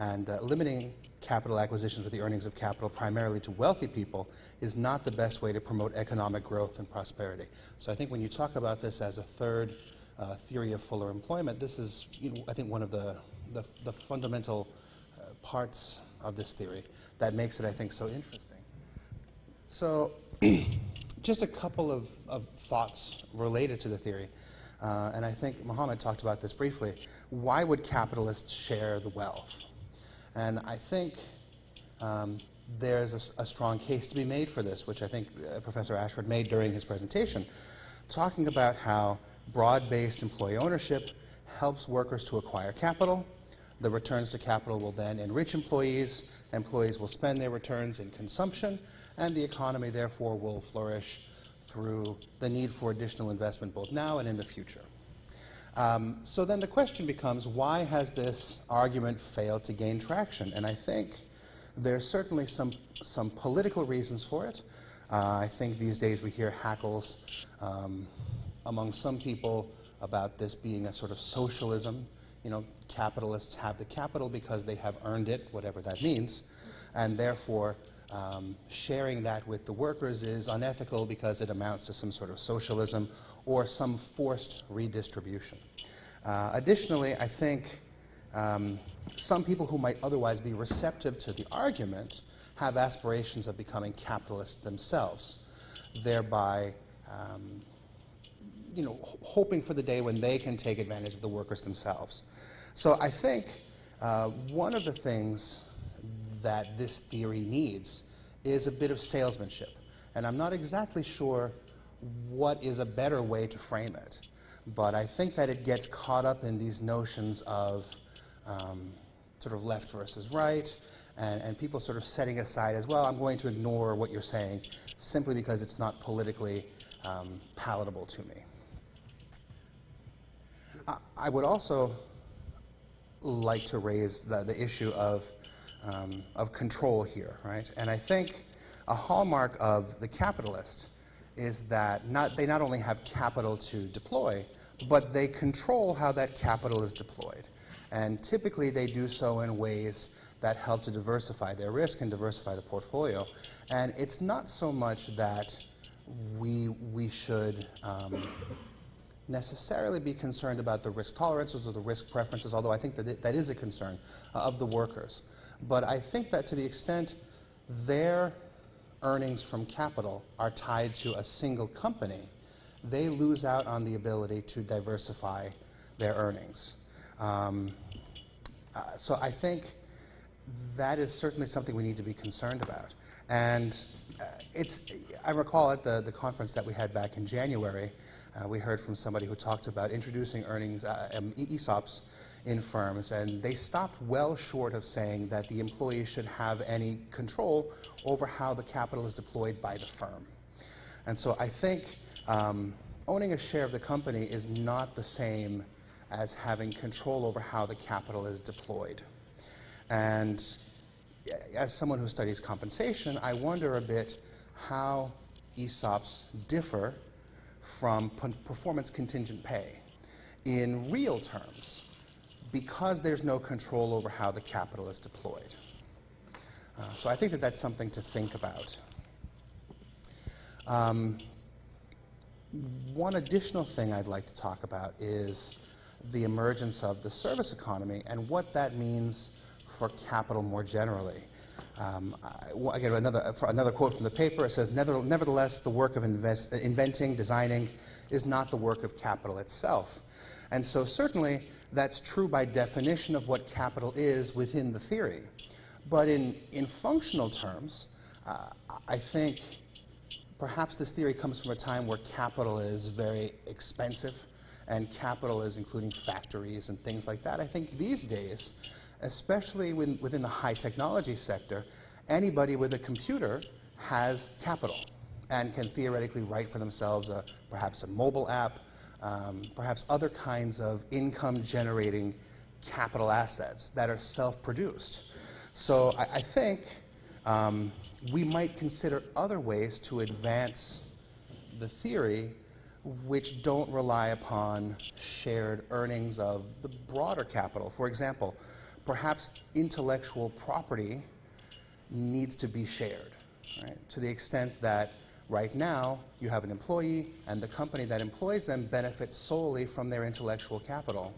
and limiting capital acquisitions with the earnings of capital primarily to wealthy people is not the best way to promote economic growth and prosperity. So I think when you talk about this as a third theory of fuller employment, this is, I think, one of the fundamental parts of this theory that makes it, I think, so interesting. So just a couple of thoughts related to the theory, and I think Mohammed talked about this briefly. Why would capitalists share the wealth? And I think there's a strong case to be made for this, which I think Professor Ashford made during his presentation, talking about how broad-based employee ownership helps workers to acquire capital. The returns to capital will then enrich employees. Employees will spend their returns in consumption, and the economy, therefore, will flourish through the need for additional investment both now and in the future. So then the question becomes, why has this argument failed to gain traction? And I think there's certainly some political reasons for it. I think these days we hear hackles among some people about this being a sort of socialism. Capitalists have the capital because they have earned it, whatever that means, and therefore sharing that with the workers is unethical because it amounts to some sort of socialism or some forced redistribution. Additionally, I think some people who might otherwise be receptive to the argument have aspirations of becoming capitalists themselves, thereby hoping for the day when they can take advantage of the workers themselves. So I think one of the things that this theory needs is a bit of salesmanship. And I'm not exactly sure what is a better way to frame it, but I think that it gets caught up in these notions of sort of left versus right, and people sort of setting aside as, well, I'm going to ignore what you're saying simply because it's not politically palatable to me. I would also like to raise the issue of control here, right? And I think a hallmark of the capitalist is that they not only have capital to deploy, but they control how that capital is deployed. And typically they do so in ways that help to diversify their risk and diversify the portfolio. And it's not so much that we should necessarily be concerned about the risk tolerances or the risk preferences, although I think that is a concern of the workers. But I think that to the extent their earnings from capital are tied to a single company, they lose out on the ability to diversify their earnings. So I think that is certainly something we need to be concerned about. And I recall at the conference that we had back in January, we heard from somebody who talked about introducing earnings, ESOPs in firms, and they stopped well short of saying that the employee should have any control over how the capital is deployed by the firm. And so I think owning a share of the company is not the same as having control over how the capital is deployed. And as someone who studies compensation, I wonder a bit how ESOPs differ from performance contingent pay in real terms, because there's no control over how the capital is deployed. So I think that that's something to think about. One additional thing I'd like to talk about is the emergence of the service economy and what that means for capital more generally. Again, another quote from the paper, it says, nevertheless, the work of inventing, designing, is not the work of capital itself. And so certainly that's true by definition of what capital is within the theory. But in functional terms, I think perhaps this theory comes from a time where capital is very expensive, and capital is including factories and things like that. I think these days, especially within the high technology sector, anybody with a computer has capital and can theoretically write for themselves perhaps a mobile app, perhaps other kinds of income-generating capital assets that are self-produced. So I think we might consider other ways to advance the theory which don't rely upon shared earnings of the broader capital. For example, perhaps intellectual property needs to be shared, right? To the extent that right now you have an employee and the company that employs them benefits solely from their intellectual capital.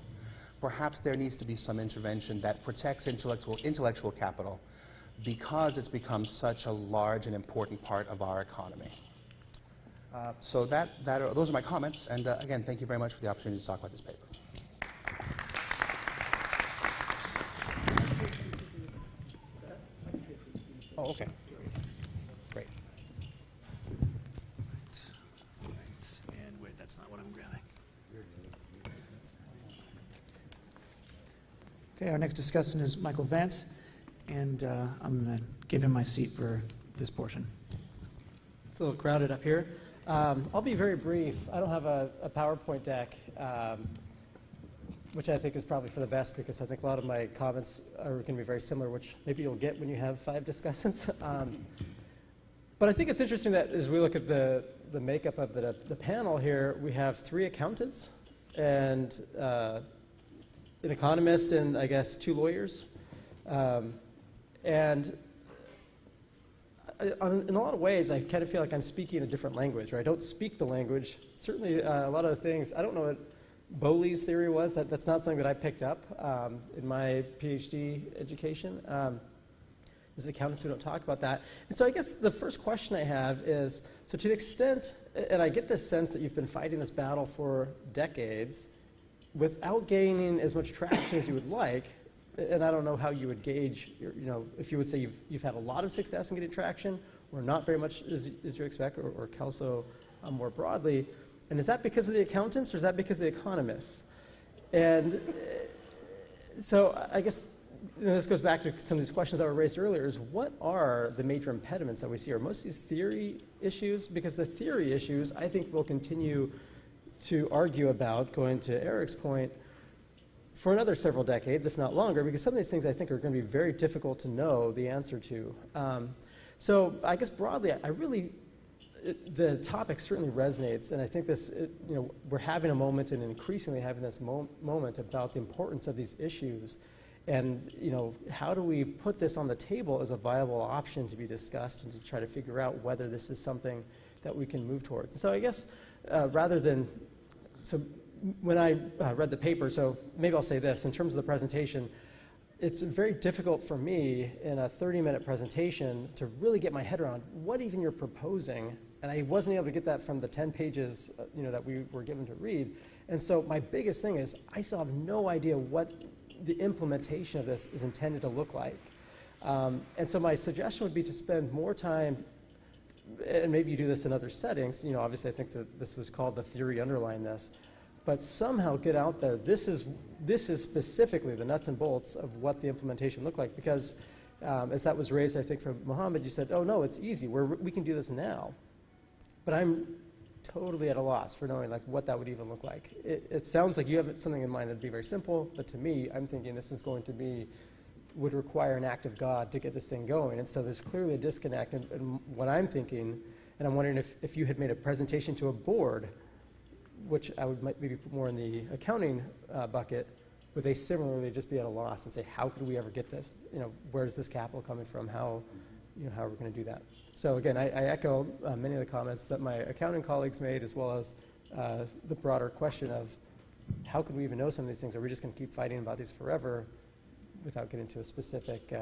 Perhaps there needs to be some intervention that protects intellectual capital because it's become such a large and important part of our economy. So those are my comments, and again, thank you very much for the opportunity to talk about this paper. Oh, okay. Great. And wait, that's not what I'm grabbing. Okay, our next discussant is Michael Vance, and I'm going to give him my seat for this portion. It's a little crowded up here. I'll be very brief. I don't have a PowerPoint deck, which I think is probably for the best because I think a lot of my comments are going to be very similar, which maybe you'll get when you have 5 discussants. But I think it's interesting that as we look at the makeup of the panel here, we have 3 accountants and an economist and, I guess, 2 lawyers. And in a lot of ways, I kind of feel like I'm speaking a different language, or I don't speak the language. Certainly, a lot of the things, I don't know what Bowley's theory was. That's not something that I picked up in my PhD education. As accountants, we don't talk about that. And so I guess the first question I have is, so to the extent, and I get this sense that you've been fighting this battle for decades without gaining as much traction as you would like, and I don't know how you would gauge, if you would say you've had a lot of success in getting traction, or not very much as you expect, or Kelso more broadly. And is that because of the accountants, or is that because of the economists? And so I guess this goes back to some of these questions that were raised earlier, is what are the major impediments that we see? Are most of these theory issues? Because the theory issues, I think, we'll continue to argue about, going to Eric's point, for another several decades, if not longer, because some of these things I think are going to be very difficult to know the answer to. So I guess broadly, the topic certainly resonates, and I think this, we're having a moment, and increasingly having this moment about the importance of these issues, and how do we put this on the table as a viable option to be discussed and to try to figure out whether this is something that we can move towards. And so I guess when I read the paper, so maybe I'll say this, in terms of the presentation, it's very difficult for me in a 30-minute presentation to really get my head around what even you're proposing, and I wasn't able to get that from the 10 pages that we were given to read. And so my biggest thing is I still have no idea what the implementation of this is intended to look like. And so my suggestion would be to spend more time, and maybe you do this in other settings, obviously I think that this was called the theory underlying this, but somehow get out there. This is specifically the nuts and bolts of what the implementation looked like, because as that was raised, I think, from Mohammed, you said, oh no, it's easy, we can do this now. But I'm totally at a loss for knowing what that would even look like. It sounds like you have something in mind that would be very simple, but to me, I'm thinking this is going to would require an act of God to get this thing going. And so there's clearly a disconnect in what I'm thinking, and I'm wondering if you had made a presentation to a board, which I would maybe put more in the accounting bucket, would they similarly just be at a loss and say, how could we ever get this? Where's this capital coming from? How are we going to do that? So again, I echo many of the comments that my accounting colleagues made, as well as the broader question of how could we even know some of these things? Are we just going to keep fighting about these forever without getting to a specific,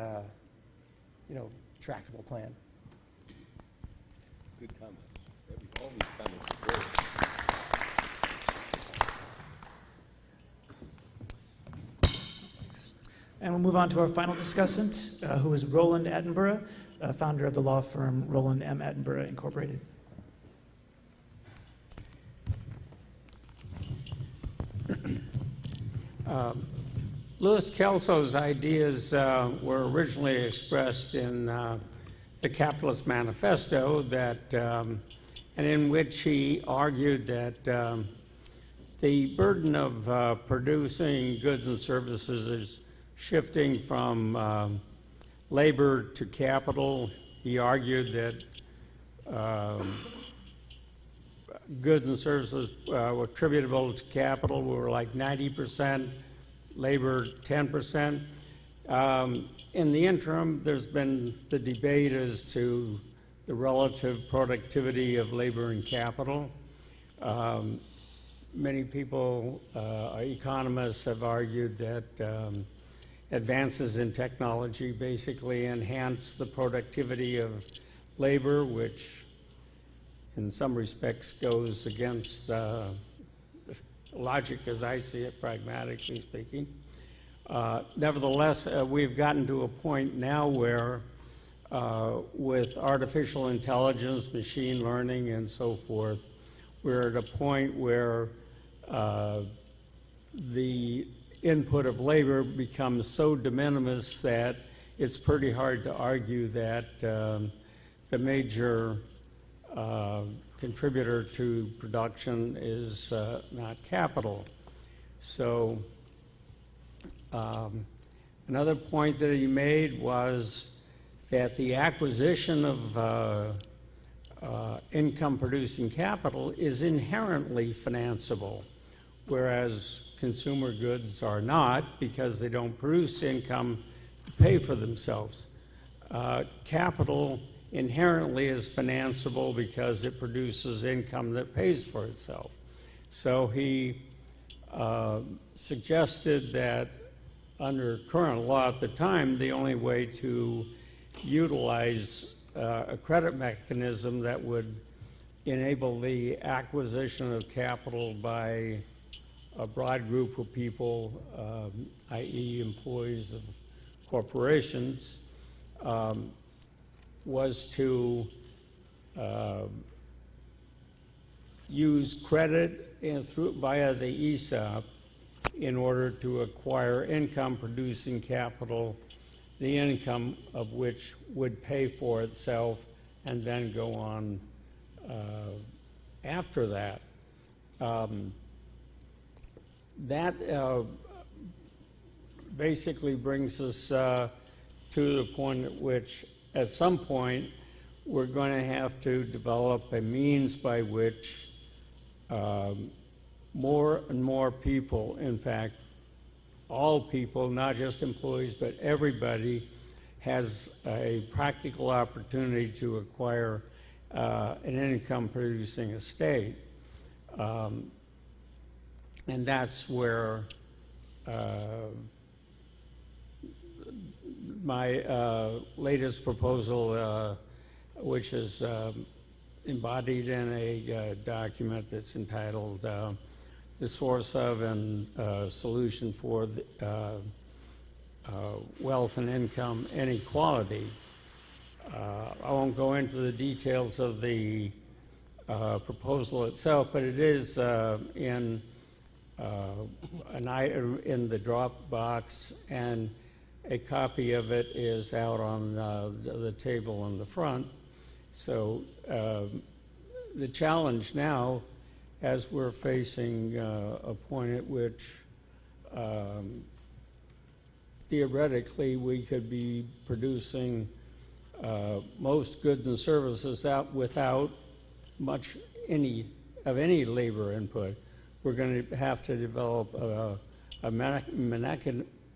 tractable plan? Good comments. All these comments are great. And we'll move on to our final discussant, who is Roland Attenborough, founder of the law firm Roland M. Attenborough Incorporated. Louis Kelso's ideas were originally expressed in the Capitalist Manifesto, and in which he argued that The burden of producing goods and services is shifting from labor to capital. He argued that goods and services were attributable to capital were like 90%, labor 10%. In the interim, there's been the debate as to the relative productivity of labor and capital. Many people, economists, have argued that advances in technology basically enhance the productivity of labor, which in some respects goes against logic as I see it, pragmatically speaking. Nevertheless, we've gotten to a point now where with artificial intelligence, machine learning, and so forth, we're at a point where the input of labor becomes so de minimis that it's pretty hard to argue that the major contributor to production is not capital. So another point that he made was that the acquisition of income-producing capital is inherently financeable, whereas consumer goods are not because they don't produce income to pay for themselves. Capital inherently is financeable because it produces income that pays for itself. So he suggested that under current law at the time, the only way to utilize a credit mechanism that would enable the acquisition of capital by a broad group of people, i.e. employees of corporations, was to use credit via the ESOP in order to acquire income-producing capital, the income of which would pay for itself and then go on after that. That basically brings us to the point at which, at some point, we're going to have to develop a means by which more and more people, in fact, all people, not just employees, but everybody, has a practical opportunity to acquire an income-producing estate. And that's where my latest proposal, which is embodied in a document that's entitled The Source of and Solution for Wealth and Income Inequality. I won't go into the details of the proposal itself, but it is in an item in the Dropbox, and a copy of it is out on the table in the front. So the challenge now, as we're facing a point at which theoretically we could be producing most goods and services out without much any labor input, we're going to have to develop a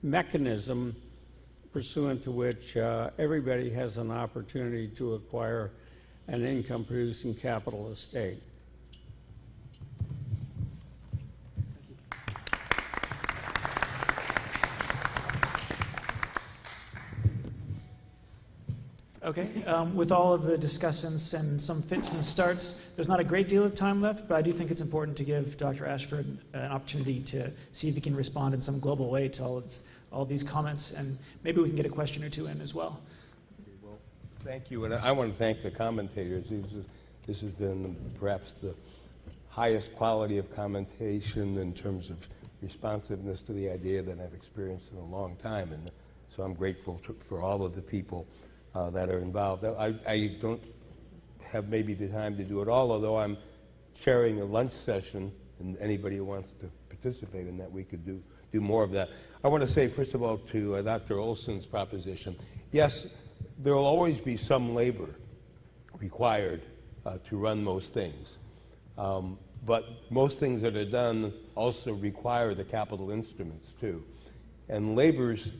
mechanism pursuant to which everybody has an opportunity to acquire an income-producing capital estate. Okay, with all of the discussants and some fits and starts, there's not a great deal of time left, but I do think it's important to give Dr. Ashford an opportunity to see if he can respond in some global way to all of these comments, and maybe we can get a question or two in as well. Well, thank you, and I want to thank the commentators. This has been perhaps the highest quality of commentation in terms of responsiveness to the idea that I've experienced in a long time, and so I'm grateful for all of the people that are involved. I don't have maybe the time to do it all, although I'm chairing a lunch session And anybody who wants to participate in that, we could do more of that. I want to say, first of all, to Dr. Olson's proposition, yes, there will always be some labor required to run most things. But most things that are done also require the capital instruments, too. And labor's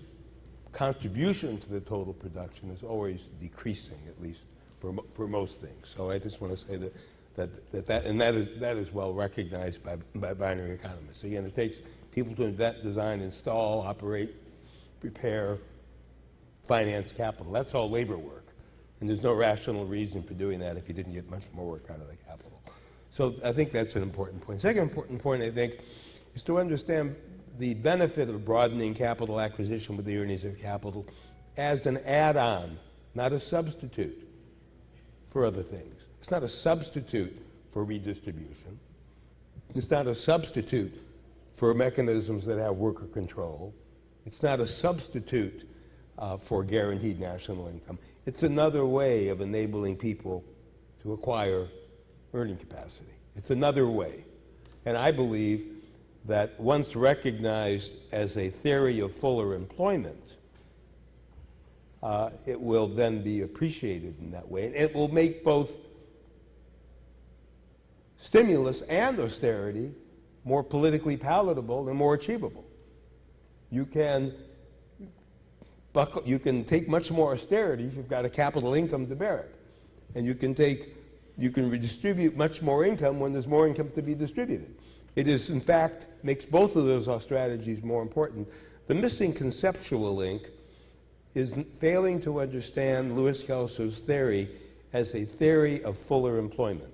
contribution to the total production is always decreasing, at least for most things. So I just want to say that is well recognized by binary economists. Again, it takes people to invent, design, install, operate, prepare, finance capital. That's all labor work. And there's no rational reason for doing that if you didn't get much more work out of the capital. So I think that's an important point. Second important point, I think, is to understand the benefit of broadening capital acquisition with the earnings of capital as an add-on, not a substitute for other things. It's not a substitute for redistribution. It's not a substitute for mechanisms that have worker control. It's not a substitute for guaranteed national income. It's another way of enabling people to acquire earning capacity. It's another way. And I believe that once recognized as a theory of fuller employment, it will then be appreciated in that way. And it will make both stimulus and austerity more politically palatable and more achievable. You can take much more austerity if you've got a capital income to bear it. And you can redistribute much more income when there's more income to be distributed. It is, in fact, makes both of those strategies more important. The missing conceptual link is failing to understand Louis Kelso's theory as a theory of fuller employment.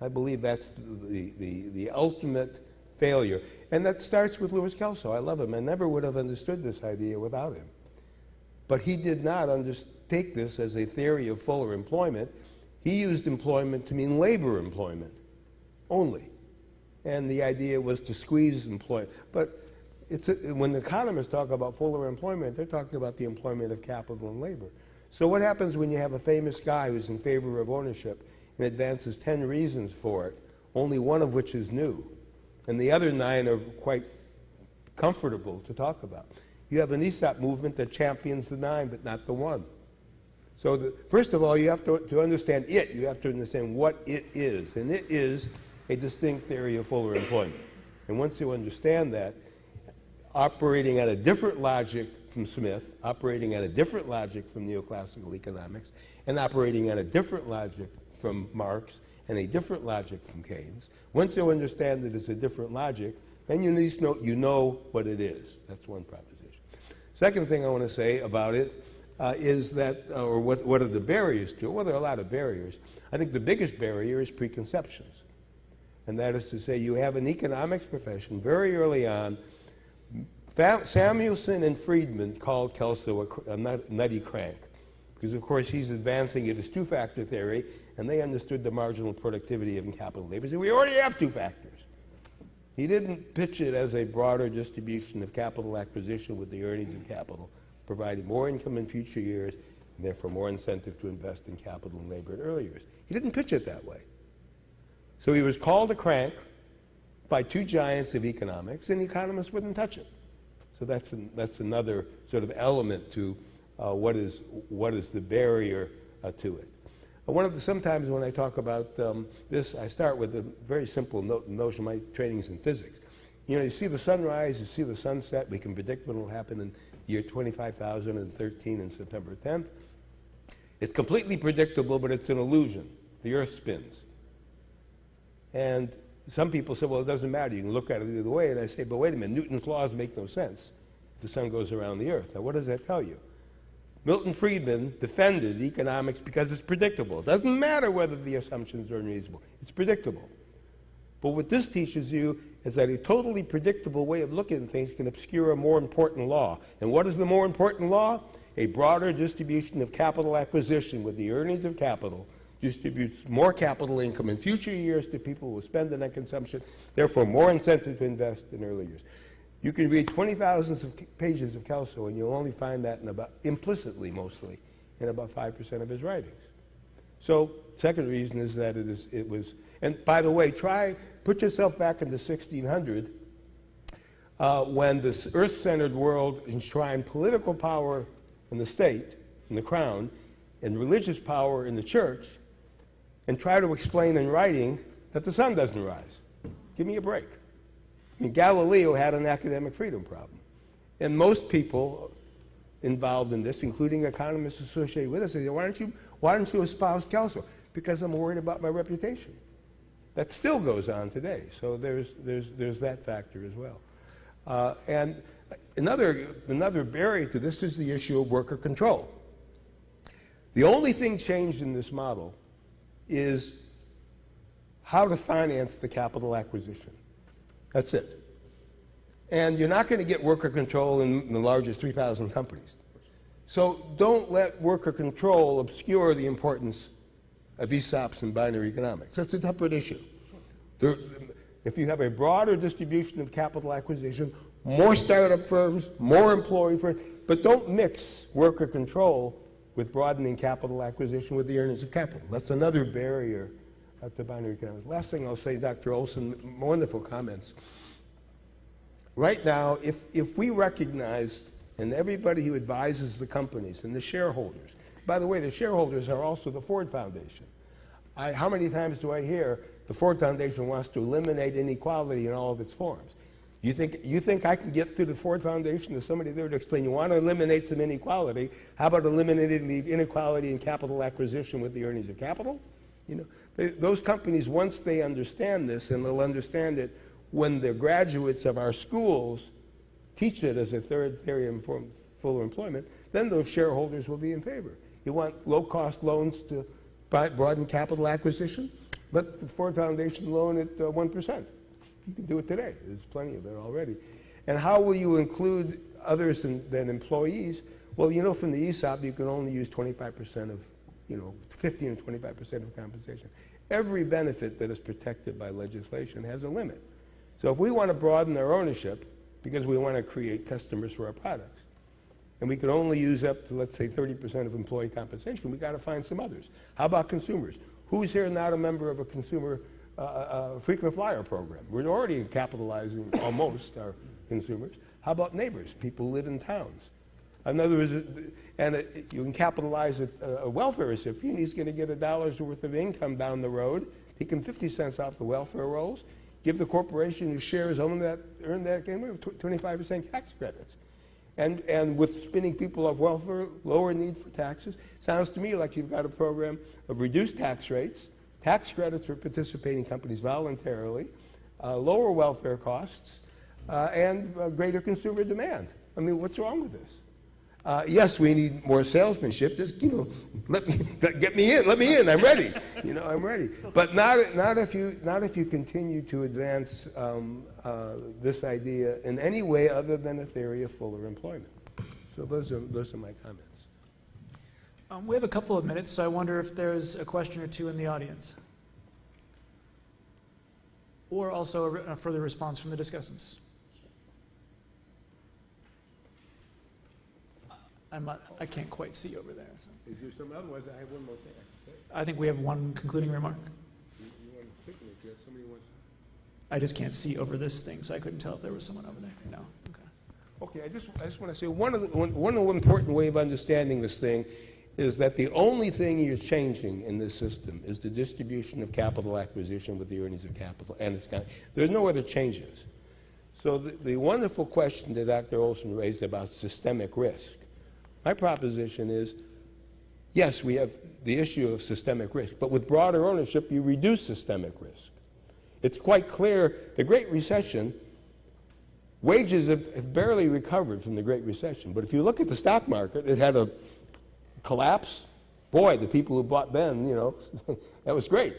I believe that's the ultimate failure. And that starts with Louis Kelso. I love him. I never would have understood this idea without him. But he did not take this as a theory of fuller employment. He used employment to mean labor employment only. And the idea was to squeeze employment. But when economists talk about fuller employment, they're talking about the employment of capital and labor. So what happens when you have a famous guy who's in favor of ownership and advances 10 reasons for it, only one of which is new, and the other 9 are quite comfortable to talk about? You have an ESOP movement that champions the 9 but not the 1. So first of all, you have to understand it. You have to understand what it is. And it is a distinct theory of fuller employment. And once you understand that, operating at a different logic from Smith, operating at a different logic from neoclassical economics, and operating at a different logic from Marx, and a different logic from Keynes, once you understand that it's a different logic, then you at least know what it is. That's one proposition. Second thing I want to say about it is that, or what are the barriers to it? Well, there are a lot of barriers. I think the biggest barrier is preconceptions. And that is to say, you have an economics profession very early on. Samuelson and Friedman called Kelso a nutty crank, because of course he's advancing it as two-factor theory, and they understood the marginal productivity of capital labor. So we already have two factors. He didn't pitch it as a broader distribution of capital acquisition with the earnings of capital, providing more income in future years, and therefore more incentive to invest in capital and labor in early years. He didn't pitch it that way. So he was called a crank by two giants of economics, and economists wouldn't touch it. So that's another sort of element to what is the barrier to it. Sometimes when I talk about this, I start with a very simple notion. My training's in physics. You know, you see the sunrise, you see the sunset. We can predict when it will happen in year 25,013 and September 10th. It's completely predictable, but it's an illusion. The Earth spins. And some people say, well, it doesn't matter. You can look at it either way. And I say, but wait a minute. Newton's laws make no sense if the sun goes around the Earth. Now, what does that tell you? Milton Friedman defended economics because it's predictable. It doesn't matter whether the assumptions are unreasonable. It's predictable. But what this teaches you is that a totally predictable way of looking at things can obscure a more important law. And what is the more important law? A broader distribution of capital acquisition with the earnings of capital distributes more capital income in future years to people who spend on that consumption, therefore more incentive to invest in early years. You can read 20,000 of pages of Kelso, and you'll only find that implicitly mostly, in about 5% of his writings. So, second reason is that And by the way, put yourself back in the 1600, when this earth-centered world enshrined political power in the state, in the crown, and religious power in the church, and try to explain in writing that the sun doesn't rise. Give me a break. I mean, Galileo had an academic freedom problem. And most people involved in this, including economists associated with us, say, why don't you espouse Kelso? Because I'm worried about my reputation. That still goes on today. So there's that factor as well. And another barrier to this is the issue of worker control. The only thing changed in this model is how to finance the capital acquisition. That's it. And you're not going to get worker control in the largest 3,000 companies. So don't let worker control obscure the importance of ESOPs and binary economics. That's a separate issue. If you have a broader distribution of capital acquisition, more startup firms, more employee firms, but don't mix worker control with broadening capital acquisition with the earnings of capital. That's another barrier to binary economics. Last thing I'll say, Dr. Olson, wonderful comments. Right now, if we recognized, and everybody who advises the companies and the shareholders, by the way, the shareholders are also the Ford Foundation. How many times do I hear the Ford Foundation wants to eliminate inequality in all of its forms? You think I can get through the Ford Foundation to somebody there to explain, you want to eliminate some inequality, how about eliminating the inequality in capital acquisition with the earnings of capital? You know, those companies, once they understand this, and they'll understand it when the graduates of our schools teach it as a third theory of fuller employment, then those shareholders will be in favor. You want low-cost loans to broaden capital acquisition? Let the Ford Foundation loan at 1%. You can do it today. There's plenty of it already. And how will you include others than employees? Well, you know, from the ESOP, you can only use 25% of, 15 and 25% of compensation. Every benefit that is protected by legislation has a limit. So if we want to broaden their ownership, because we want to create customers for our products, and we can only use up to, let's say, 30% of employee compensation, we got to find some others. How about consumers? Who's here not a member of a consumer frequent flyer program? We're already capitalizing almost our consumers. How about neighbors, people who live in towns? In other words, you can capitalize a welfare recipient. He's going to get $1 worth of income down the road. He can 50 cents off the welfare rolls. Give the corporation whose shares earn that 25% tax credits. And with spinning people off welfare, lower need for taxes, sounds to me like you've got a program of reduced tax rates, tax credits for participating companies voluntarily, lower welfare costs, and greater consumer demand. I mean, what's wrong with this? Yes, we need more salesmanship. Just, get me in. Let me in. I'm ready. I'm ready. But not if you continue to advance this idea in any way other than a theory of fuller employment. So those are my comments. We have a couple of minutes, so I wonder if there's a question or two in the audience, or also a further response from the discussants. I can't quite see over there. So. Is there some otherwise? I have one more thing I can say. I think we have one concluding remark. You want to pick me if you have somebody who wants to. I just can't see over this thing, so I couldn't tell if there was someone over there. No. Okay. Okay. I just want to say one important way of understanding this thing is that the only thing you're changing in this system is the distribution of capital acquisition with the earnings of capital, and there's no other changes. So the wonderful question that Dr. Olson raised about systemic risk. My proposition is, yes, we have the issue of systemic risk, but with broader ownership, you reduce systemic risk. It's quite clear, the Great Recession, wages have barely recovered from the Great Recession, but if you look at the stock market, it had a collapse. Boy, the people who bought then, that was great.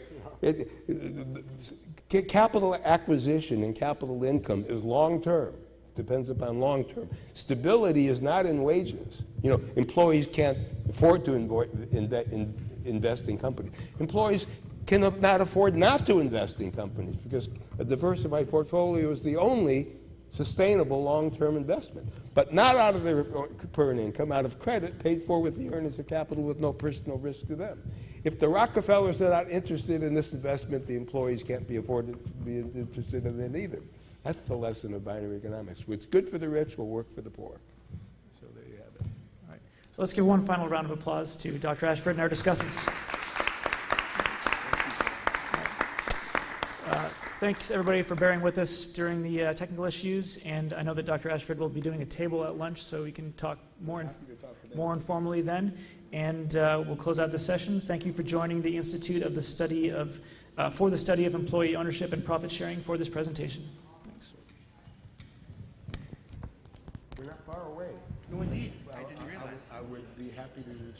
Capital acquisition and capital income is long-term. Depends upon long-term. Stability is not in wages. Employees can't afford to invest in companies. Employees cannot afford not to invest in companies because a diversified portfolio is the only sustainable long-term investment, but not out of their current income, out of credit paid for with the earnings of capital with no personal risk to them. If the Rockefellers are not interested in this investment, the employees can't be afforded to be interested in it either. That's the lesson of binary economics. What's good for the rich will work for the poor. So there you have it. All right. So let's give one final round of applause to Dr. Ashford and our discussants. Thanks, everybody, for bearing with us during the technical issues. And I know that Dr. Ashford will be doing a table at lunch, so we can talk more informally then. And we'll close out the session. Thank you for joining the Institute of the Study of, for the Study of Employee Ownership and Profit Sharing for this presentation. Thanks. We're not far away. No, indeed. I didn't realize. I would be happy to